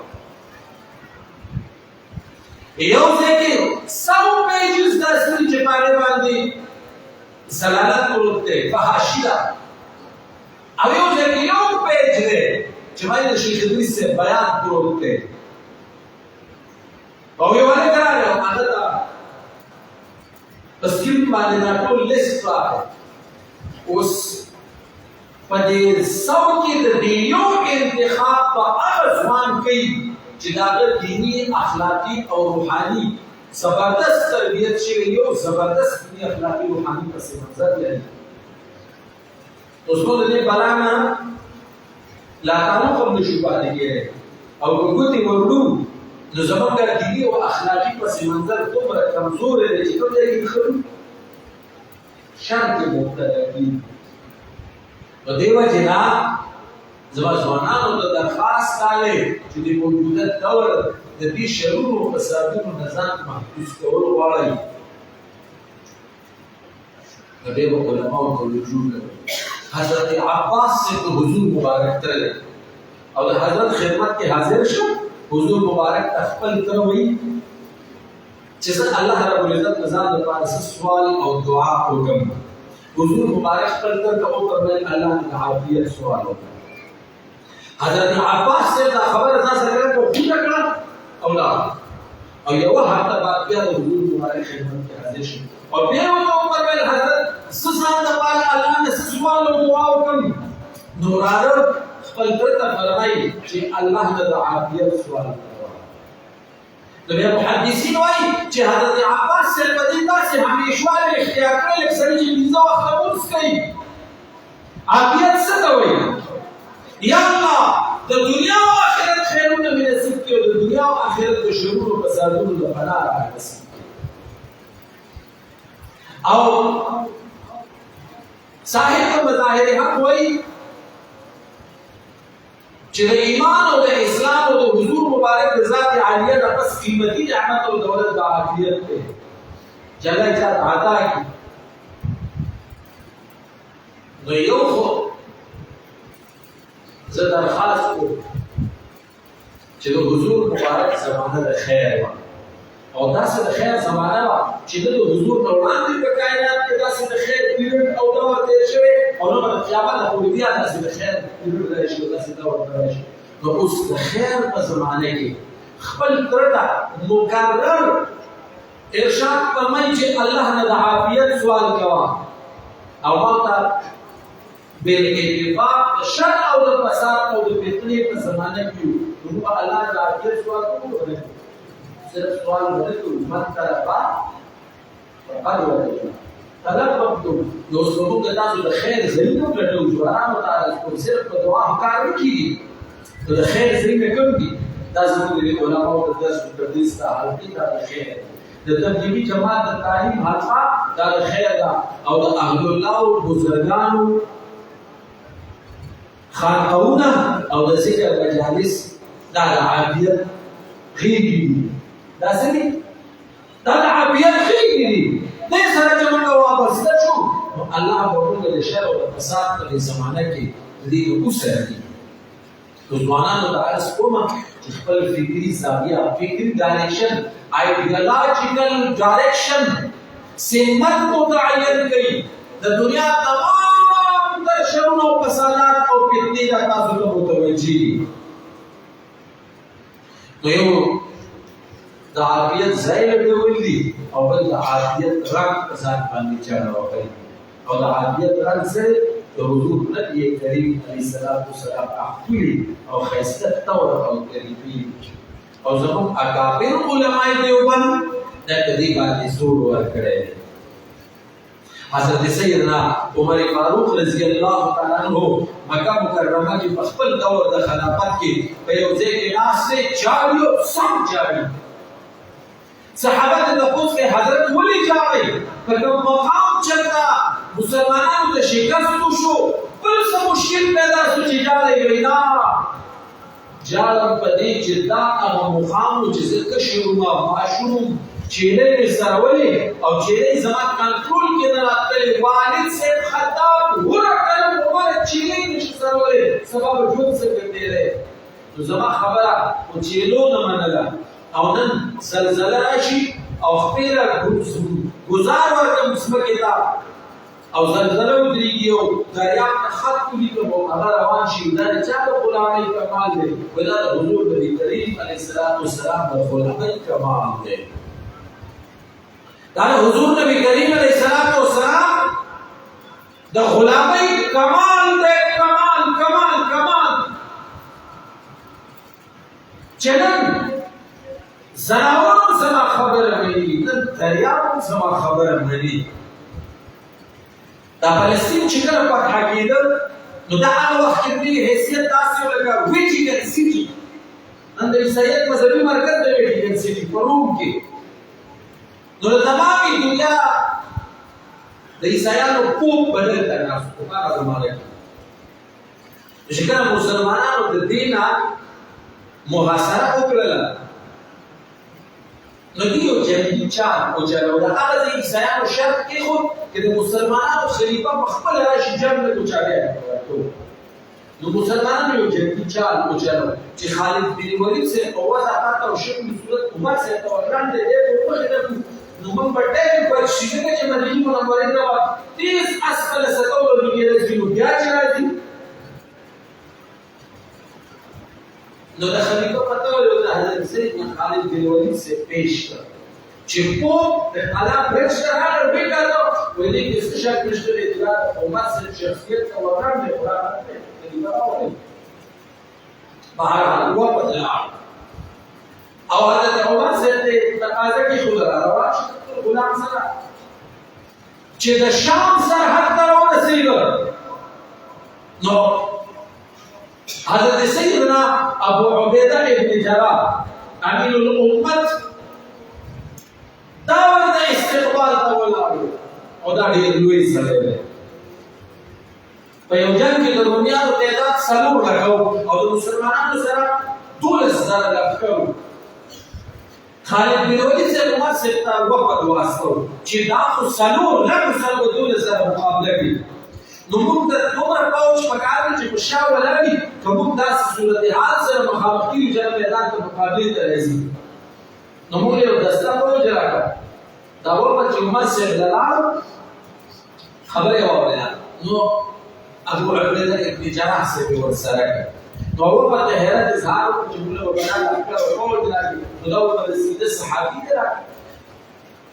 یو ځای کې 100 پیجز داسې دي چې پاڼې باندې زلالت پروت دی په حاشیه او یو ځای کې یو پیج دی چې باندې د شیخ ادریس سے بیان پروت دی او یو باندې راغلی هغه ته په سکرین باندې دا ټول لیست راغلی اوس په دې 100 کې د دې یو انتخاب په هغه ځوان کوي چې دا دینی اخلاقی او روحاني زبردست تربیت شوی یو زبردست دینی اخلاقی روحاني پس منظر لري اوس په دې بلانا لا تعلق هم نشو پاتې کېږي او وګورئ ورلو نو زمونږ دینی او اخلاقی پس منظر دومره کمزور دی چې کوم ځای کې خلک شرط مبتدا کیږي نو دیو جنا زما ځوانانو ته درخواست کاله چې د موجوده دور د دې شرور او فسادونو نظام محفوظ کول غواړي د دې علماء ته رجوع کوي حضرت عباس سے حضور مبارک تر او د حضرت خدمت کې حاضر شو حضور مبارک خپل کوي چې الله رب العزت نظام د پاره سوال او دعا وکړي حضور مبارک خپل تر او پرمل الله د عافیت سوال وکړي حضرت عباس سے دا خبر ځا سره کو پوره کړه او لا او یو هفته بعد بیا د حضور مبارک خدمت کې حاضر شو او بیا او پرمل حضرت سسان د پاره الله نه سوال او دعا وکړي نو راځه خپل تر ته فرمایي چې الله د عافیت سوال د بیا محدثین وایي چې حضرت عباس سے په دې تاسو همیشواله اختیار کړل چې سړي چې ویزا خبرس کوي عافیت څه ته وایي یا الله د دنیا او آخرت خیرونه مې نصیب کړي د دنیا او آخرت د شرور او فسادونو د پناه راکړي او صاحب مظاهر حق وایي چې د ایمان او د اسلام او د حضور مبارک د ذات عالیه د پس قیمتي نعمت او دولت د عافیت ته چلا چا عطا کی نو یو خو زه درخواست کوم چې د حضور مبارک زمانه د خیر و او داسې د خیر زمانه و چې د حضور د وړاندې په کائنات کې داسې د خیر پیریډ او دور تیر شوی او نو د قیامت پورې بیا داسې د خیر پیریډ راشي او داسې دور راشي نو اوس د خیر په زمانه کې خپل ترته مقرر ارشاد فرمایي چې الله نه د عافیت سوال کوه او ماته بالاتفاق شر او د فساد او د فتنې په زمانه کې نو الله د عافیت سوال کوي صرف سوال نه کوي مطلب فقط وایي طلبتم نو څنګه تاسو د خیر زینو ګټو ځوانانو ته صرف په دعا کار وکړي د خیر زینو کوم دي دا زموږ د علماء د درس تدریس ته حلقې د خیر د تبلیغي جماعت د تعلیم حلقه د خیر دا او د اهل الله او بزرګانو خانقاونه او د ذکر مجالس دا د عافیت خېږي دا څه دا د عافیت خېږي دې سره چې موږ واپس شو الله به موږ د شر او فساد په زمانه کې دې وسره دي ځوانانو ته عرض کوم چې خپل فکری زاویه فکری ډایریکشن آئیډیالوجیکل ډایریکشن سمت متعین کړي د دنیا تمام تر شرونه او فسادات او فتنې د تاسو ته متوجي نو یو د عافیت ځای لګول دي او بل د عافیت رنګ په ځان باندې چاړه کوي او د عافیت رنګ سره د حضور نبی کریم علیه السلام احکلی او خیسته تور او طریقی او زمون اکابر علماء دیوبند د دې باندې زور ورکړي حضرت سیدنا عمر فاروق رضی الله تعالی عنہ مکه مکرمه کې په خپل دور د خلافت کې په یو ځای کې ناسته چاړیو سم چاړي صحابه د تاسو حضرت ولي چاړي په کوم مقام چلتا مسلمانانو ته شکست شو بل څه مشکل پیدا شو چې جاله وینا جالم پدې چې دا هغه مقام چې زکه شروع ماشوم چیرې سرولې او چیرې زما کنټرول کې نه راځي والد صاحب خطاب ورکړل عمر چیرې نشي سرولې سبب ژوند څه کوي نو زما خبره او چیرې نه منله او نن زلزله راشي او خپل گزار ورکړم ځمکې ته او زلزله ودرېږي او دریاب ته خط ولیکم او هغه روان شي دا د چا د غلامۍ کمال دی وایي دا د حضور نبي کریم علیه السلام د غلامۍ کمال دی دا د حضور نبی کریم علیه السلام د غلامۍ کمال دی کمال کمال کمال چې نن زناور زما خبره مني نن دریاب زما خبره مني دا فلسطین چې کله فتح کېدل نو دا هغه وخت کې دې حیثیت داسې لکه ویټیګن سیټي نن د عیسایت مذهبي مرکز دی ویټیګن سیټي په روم کې نو د تمامي دنیا د عیسایانو پوپ بلل ته ناست په هغه زمانه کې چې کله مسلمانانو د دین محاصره وکړله نو دیو جنگی چال او چلو دا هغه د عیسایانو شرط ایښود چې د مسلمانانو خلیفه په خپل راشي جنګ له چاړه نو مسلمانانو یو جنگی چال او چلو چې خالد بن ولید سره په وضع او شکل صورت عمر سره تو وړاندې دی په وجه نو موږ په ټیم پر شیشه کې مدینه منوره ته 30 اسفل ستو د دنیا د بیا چې راځي نو د خلیفہ پته ولې د حضرت سید بن خالد بن ولید سے پیش کړ چې په حالا برښت راغلی وکړو ولې چې څه شک نشته د عمر سره شخصیت او وړاندې قرآن ته خلیفہ راوړي بهر حال و بدلا او حضرت عمر سره تقاضا کې خو راوړل غلام سره چې د شام سرحد ته ورسېږي نو حضرت سیدنا ابو عبیدہ ابن جراح امین الامت دا ورته استقبال ته ولاړو او دا ډېر لوی سړی دی په یو جنګ کې د رومیانو تعداد 4 لکه او د مسلمانانو سره 12,000 لکه خالد بن ولید صاحب عمر صاحب ته وفد واستو چې دا خو 4 لکه سره 12,000 مقابله کوي نو موږ د دومره پوځ په کار چې په شا ولاړی که موږ داسې صورتحال سره مخامخ کېږو چې هغه میدان ته مقابلې ته راځي نو موږ یو دسته پوځ راکړه دا وخت چې عمر صاحب له لاړو خبره یې واورېده نو ابو عبیده ابن جراح صاحب یې ورسره کړه نو هغه ورته حیرت اظهار وکړو چې موږ به بنا لښکر ټول راکړي نو دا ورته د سیده صحابي ته راکړه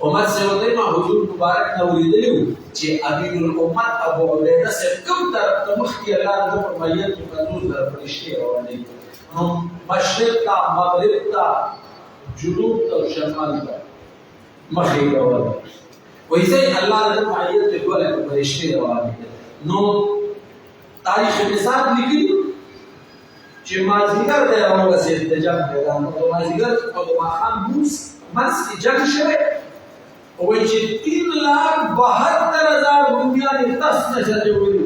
عمر سے ہوتے ما حضور مبارک نے ولیدلی چې امین الامت ابو عبیده سے کوم طرف ته مخکې الله د فرمایل چې حضور د فرشتي رواني نو مشرق تا مغرب تا جنوب تا شمال تا مخې رواني وایي چې الله د فرمایل چې ټول فرشتي رواني نو تاریخ مثال لیکي چې مازیګر د راوځي د جنگ پیدا نو مازیګر او د ماخام موس منځ کې جنگ شوه وایي چې 3,72,000 رومیان یې تس نشر جوړوي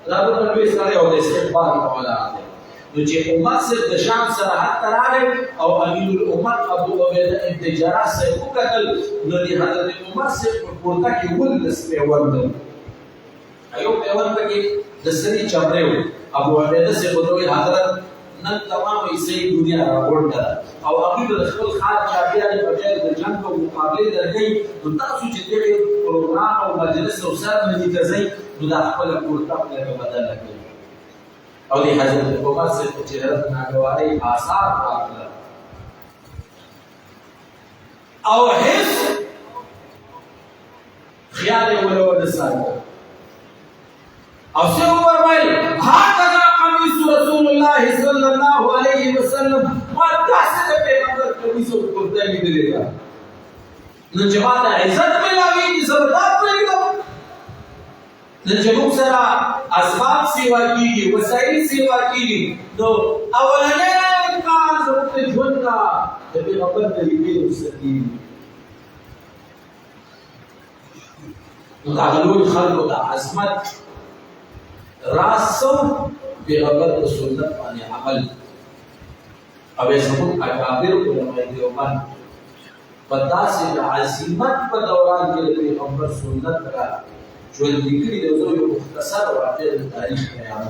دا به لوی سړی او د استقبال کوله نو چې عمر صاحب د شام سرحد ته راغی او امین الامت ابو عبیده ابن جراح صاحب وکتل نو د حضرت عمر صاحب په کورته کې 19 پیوند ایو پیوند پکې د سړي چمړې و ابو عبیده صاحب وایي حضرت نن تمام عیسائی دنیا راغونډه او هغه د خپل خاص چاپیانو په ځای د جنگ او مقابله درګي نو تاسو چې دې پروګرام او مجلس او سر نه دي کوي نو د خپل کورته په بدل کړي او د حضرت عمر سے چهره ناګواري آثار راغله او هیڅ خیال ولو د ساده او څه ورمایي هغه رسول الله صلی الله علیه وسلم ما تاسو د پیغمبر کمیسو کوته لیدلې ده نو چې ما ته عزت ملاوي دي زبردست لګیدو نن چې موږ سره اسباب سیوا کیږي وسایل سیوا کیږي نو اولنې کار زموږ ژوند کا د پیغمبر د لیدلو وسیله نو هغه لوی خلکو د عظمت راسو پیغمبر د سنت باندې عمل او زموږ اکابر علماء دیوبند په داسې عظمت په دوران کې پیغمبر سنت را ژوند لیکلي د یو مختصر واقع د تاریخ بیان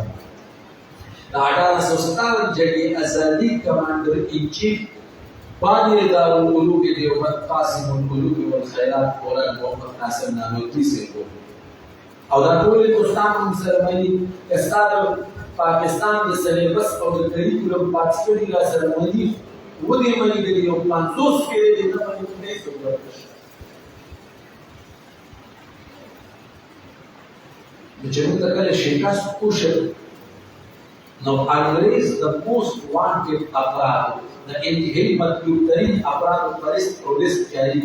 د 1857 جنگي ازادي کمانډر ان چیف بانی دارالعلوم دیوبند قاسم القلوب والخیرات مولانا محمد ناصر نانوتوی سے کو او دا ټول دوستان هم سره ملي استاد پاکستان د سلیبس او د کریکولم پاکستاني لا سره ملي و دې ملي د یو 50 کې د نه ملي څه چې موږ کله شکست کوشل نو انګريز د موست وانټډ افراد د انتهایی مطلوب ترین افراد پرست او لیست جاری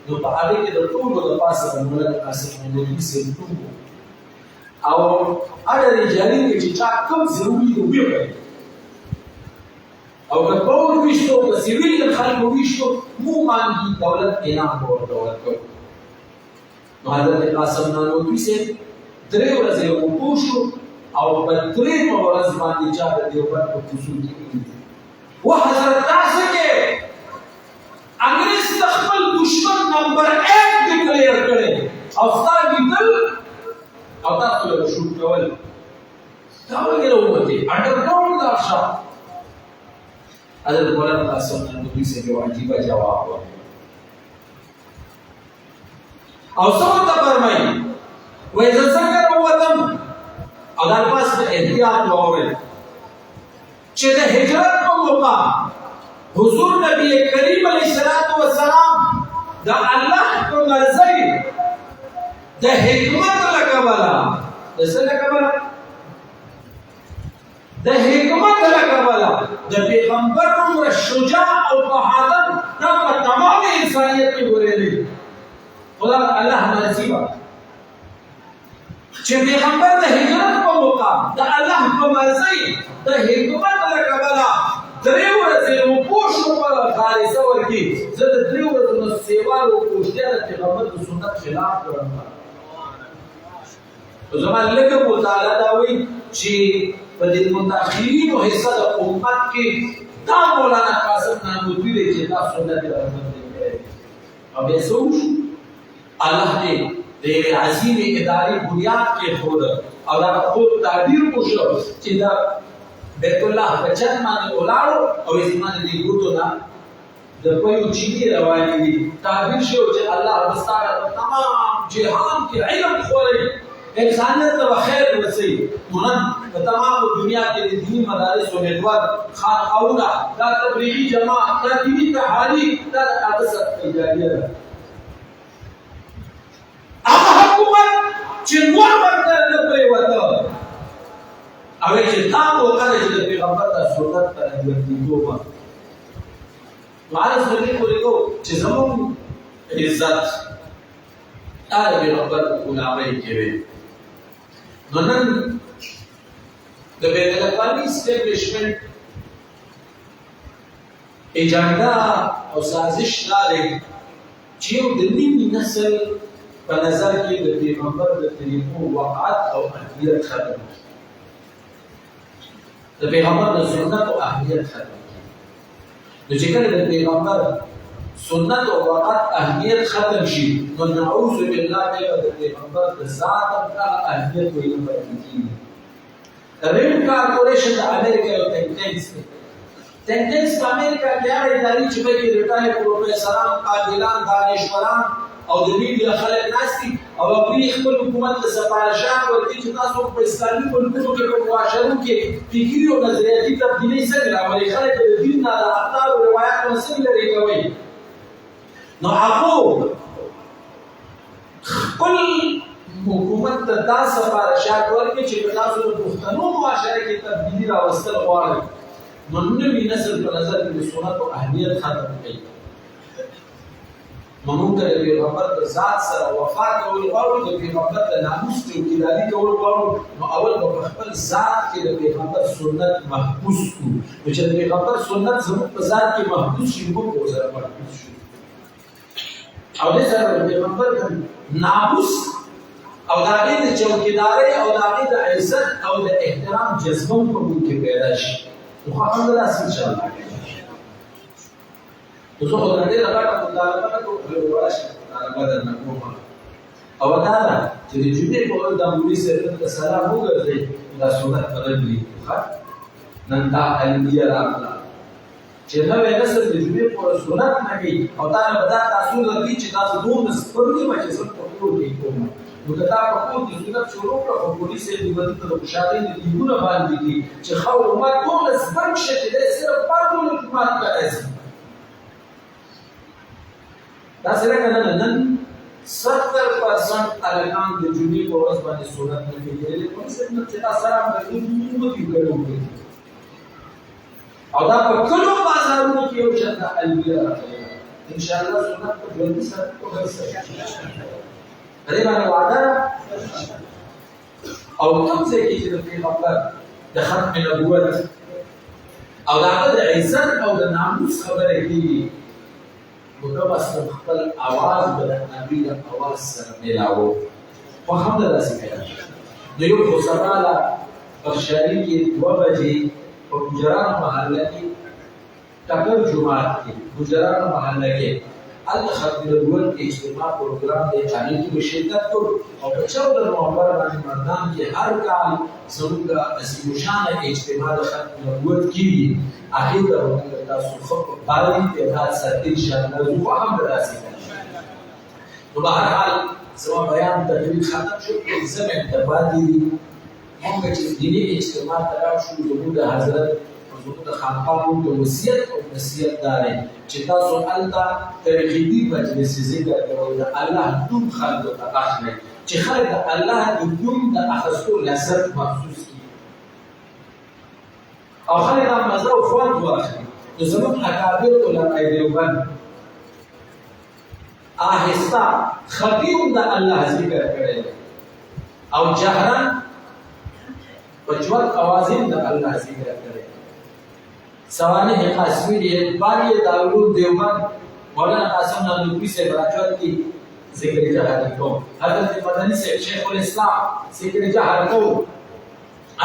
نو په هغه کې د ټولو د پاسه مولانا قاسم القلوب سیمټوم او اړه جاری کې چې چا کوم ضروري دی ویل او که په وښتو په سیویل خلکو وښتو مو باندې دولت انعام ورکړ نو حضرت قاسم نانوتوی سے درې ورځې وکوشو او په درې ورځې باندې چا د دیوبند په خصوص کې و حضرت تاسو کې انګریز خپل دشمن نمبر 1 ډیکلیئر کړي او ستاسو دل او تاسو له شو کول دا وګورئ وته انډرګراوند دا شاو حضرت مولانا قاسم نانوتوی سے یو عجیب جواب او څه ته فرمایي وای زه څنګه ووتم او دا پاس د احتیاط ووري چې د هجرت په موقع حضور نبی کریم علیه الصلاۃ والسلام د الله په مرضی د حکمت لکبلا د څه لکبلا د حکمت لکبلا د پیغمبر عمر شجاع او بهادر دا په تمام انسانیت کې ورېدل خدا الله مرضی چې پیغمبر د هجرت په موقع د الله په مرضی د حکمت لکبلا درې ورځې وکوشو په خالصه ورکی زه د درې ورځو سیوا وکوشتیا د پیغمبر د سنت خلاف کړم زما لکه مطالعه دا وایي چې په دې متأخرین او حصہ د امت کې دا مولانا قاسم نانوتوی دی چې دا سنت راغلی او بیا څه الله دې د عظیم اداري بنیاد کې خود او دا خود تعبیر وشو چې دا بیت الله په چت باندې ولاړو او اسمان دې ګوتو نه د کویو چینی روانې دي تعبیر شو چې الله مستعار تمام جهان کې علم خوري انسانیت ته خیر ورسي نن په تمام دنیا کې د دیني مدارس او نتورک خانقاهونه دا تبلیغي جماعت دا دیني تحالي دا حادثه ایجادیه ده هغه حکومت چې نور ورته نه پریوته او چې تاسو وکړئ چې د پیغمبر د سنت ته ورتیږو مارس دې کولیکو چې زموږ عزت دا پیغمبر غلامۍ کوي نو نن د بین الاقوامي اسټابلیشمنت ایجنډا او سازش دا دی چې یو د نوي نسل په نظر کې د پیغمبر د طریقو وقعت او اهمیت ختم د پیغمبر د سنت او اهمیت ختم نو چې کله د پیغمبر سنت او وقعت اهمیت ختم شي نو نعوذ بالله د پیغمبر د ذات او اهمیت ویل کېږي ریم کارپوریشن د امریکا یو ټینکس په امریکا کې هغه ادارې چې پکې ریټایر پروفیسوران قابلان دانشوران او د میډیا خلک ناشتي او په خپل حکومت له سفارشات ورته چې تاسو په اسلامي ملکونو کې په معاشرو کې فکري او نظریاتي تبدیلي څنګه راولي خلک د دین نه د اخطار او روایتونو څنګه لري کوي نو هغه خپل حکومت ته دا سفارشات ورکړي چې تاسو په پښتنو معاشره کې تبدیلي راوستل غواړئ نو نوی نسل په نظر کې د سنت او اهمیت ختم کړي موږ د پیغمبر د ذات سره وفا کول غواړو د پیغمبر د ناموس څخه کول غواړو نو اول په خپل ذات کې د پیغمبر سنت محفوظ کړو چې د پیغمبر سنت زموږ په ذات کې محفوظ شي موږ په سره محفوظ شو او د سره د پیغمبر ناموس او د هغې د چوکیدارۍ او د هغې د عزت او د احترام جذبه په موږ کې پیدا شي نو الحمدلله انشاءالله زه خو د ډېره غټه مطالبه نه کوم خو یوه مطالبه درنه کوم او دا ده چې د جمعې په ورځ د مولوي صاحب ته سلام وګرځئ دا سنت بدل کړي نن دا علمیه راغله چې نوې نسل د جمعې په سنت نه کوي او تا نه به دا تاثیر لري چې تاسو دومره سترګې وه چې زه په کور کې کوم نو که تا په کور کې سنت شروع کړه خو پولیس یې د بدن د خوشحالۍ د دیګونه باندې دي چې ښه امت دومره زبرګ شه چې دی صرف پرګولو جومات ته راځي داسې لکه نن 70% هلکان د جمعې په ورځ باندې سنت نه کوي پولیس چې تا سره هم د دومره کې کړی او دا په کلو بازارونو کې یو شان د الویه راغلی ان شاء الله سنت په ژوندي سره وګرځي په دې باندې وعده او کوم ځای کې چې د پیغمبر د ختم نبوت او د هغه د عزت او د ناموس خبره کېږي نو که بس خپل اواز به د نبي د اواز سره میلاوو خو هم داسې کوي نو یو خو سباله بخشالي کې 2 بجې په ګجران محله کې ټکر جماعت کې ګجران محله کې هلته ختم نبوت اجتماع پروګرام دی هغې کې به شرکت کړو او په 14 نومبر باندې مردان کې هر کال زموږ د عظیمالشانه اجتماع د ختم نبوت کېږي هغې ته به موږ تاسو ښه په باري تعداد سره انشاءالله ځو خو هم به داسې کوي نو به هر حال زما بیان تقریب ختم شو زه مې ته پاتې دي موږ چې دیني اجتماع ته راغلو زموږ د حضرت زموږ د خانقاهو د وصیت او نصیحت دا دی چې تاسو هلته توحیدي مجلس ذکر کوئ د الله نوم خلکو ته اخلئ چې خلک د الله د نوم د اخیستو لذت محسوس کړي او خلک دا مزه او خوند واخلي نو زموږ اکابر علمای دیوبند آهسته خفي هم د الله ذکر کړی او جهرا په جوت اواز هم د الله ذکر کړی سوانح قاسمی دی باری دارالعلوم دیوبند مولانا قاسم نانوتوی صاحب راجوت کی ذکر جہر کوم حضرت مدنی صاحب شیخ الاسلام ذکر جہر کوم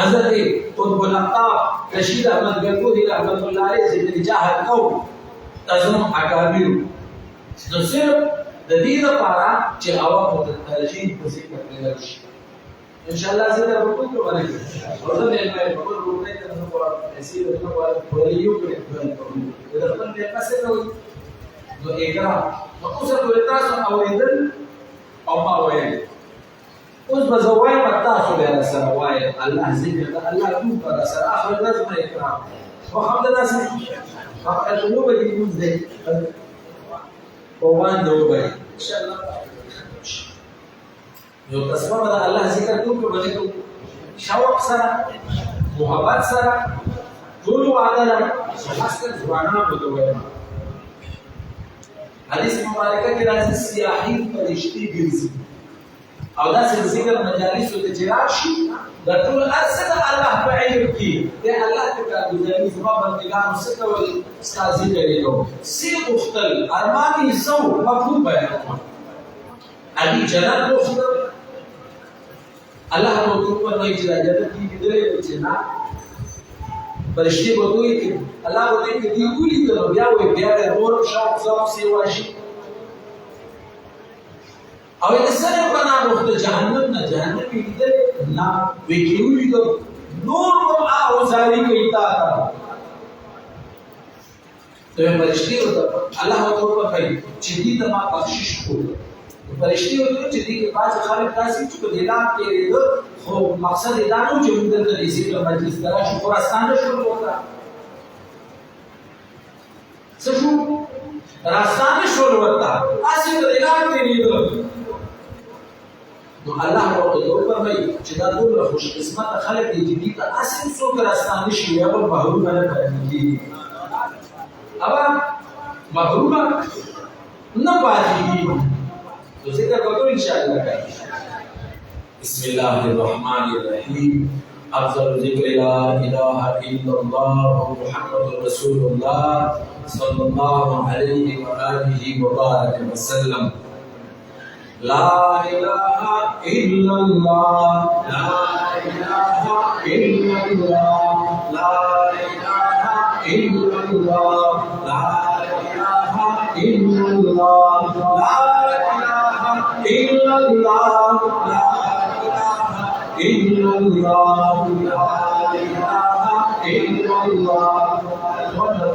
حضرت قطب الاقطاب رشید احمد گنگوہی رحمت اللہ علیہ ذکر جہر کوم تزم اکابر نو صرف د دې لپاره چې عوام مترجمین په ذکر کې راشي ان شاء الله زه دا وکړم ورته او زه به په خپل روټه کې نو په تفصیل نو په یو کې دا خپل دې پاسه نو اقرا نو اوسه په تاسو اوریدل او ما وایي اوس به زوای په تاسو له سره وایي الله ذکر دا الله دوی پر سره اخر لازم اقرا خو هم دا څه فقط نو به دې موږ دې په باندې وایي ان شاء الله یو تسبیح د الله ذکر کوو په باندې شوق سره محبت سره ټول وعده ده خاص کر ځوانانو ته وایم حدیث مبارکه کې راځي سیاحي فرشتي ګرځي او دا چې ذکر مجالس ته جرات شي د ټول ارسل الله په علم کې د الله تعالی ګزاري زما بندګانو څخه ول استاذي کوي سی مختل ارماني زو مفهوم بیان علي جنت مختل الله نو په نوې چې راځي چې دې چې نه فرشتي وګوري چې الله وې کې دی ولي ته بیا وې بیا د اور شاو څو سی واشي او انسان په نامه د جهنم نه جهنم کې نه وکیولې د نور او زاري کوي تا ته فرشتي الله تو په کوي چې دې ته ما بخشش کوو فرشتي وایي چې دې بعض خلک تاسو چې په اعلان کې خو مقصد دا نه چې موږ د دې ذکر مجلس درا شو خراسان شروع وکړه څه شو خراسان شروع وکړه اسی د اعلان کې نو الله ورته فرمایي چې دا ټول خوش قسمت خلک دي چې دې ته اصل څو خراسان شي یا په محروم نه پاتې ابا محروم نه پاتې تو ذکر کرو انشاءاللہ بسم اللہ الرحمن الرحیم افضل ذکر لا الہ الا اللہ محمد رسول اللہ صلی اللہ علیہ وآلہ وبارک وسلم لا الہ الا اللہ لا الہ الا اللہ لا الہ الا اللہ لا الہ الا اللہ لا إلا الله لا إله إلا الله لا إله إلا الله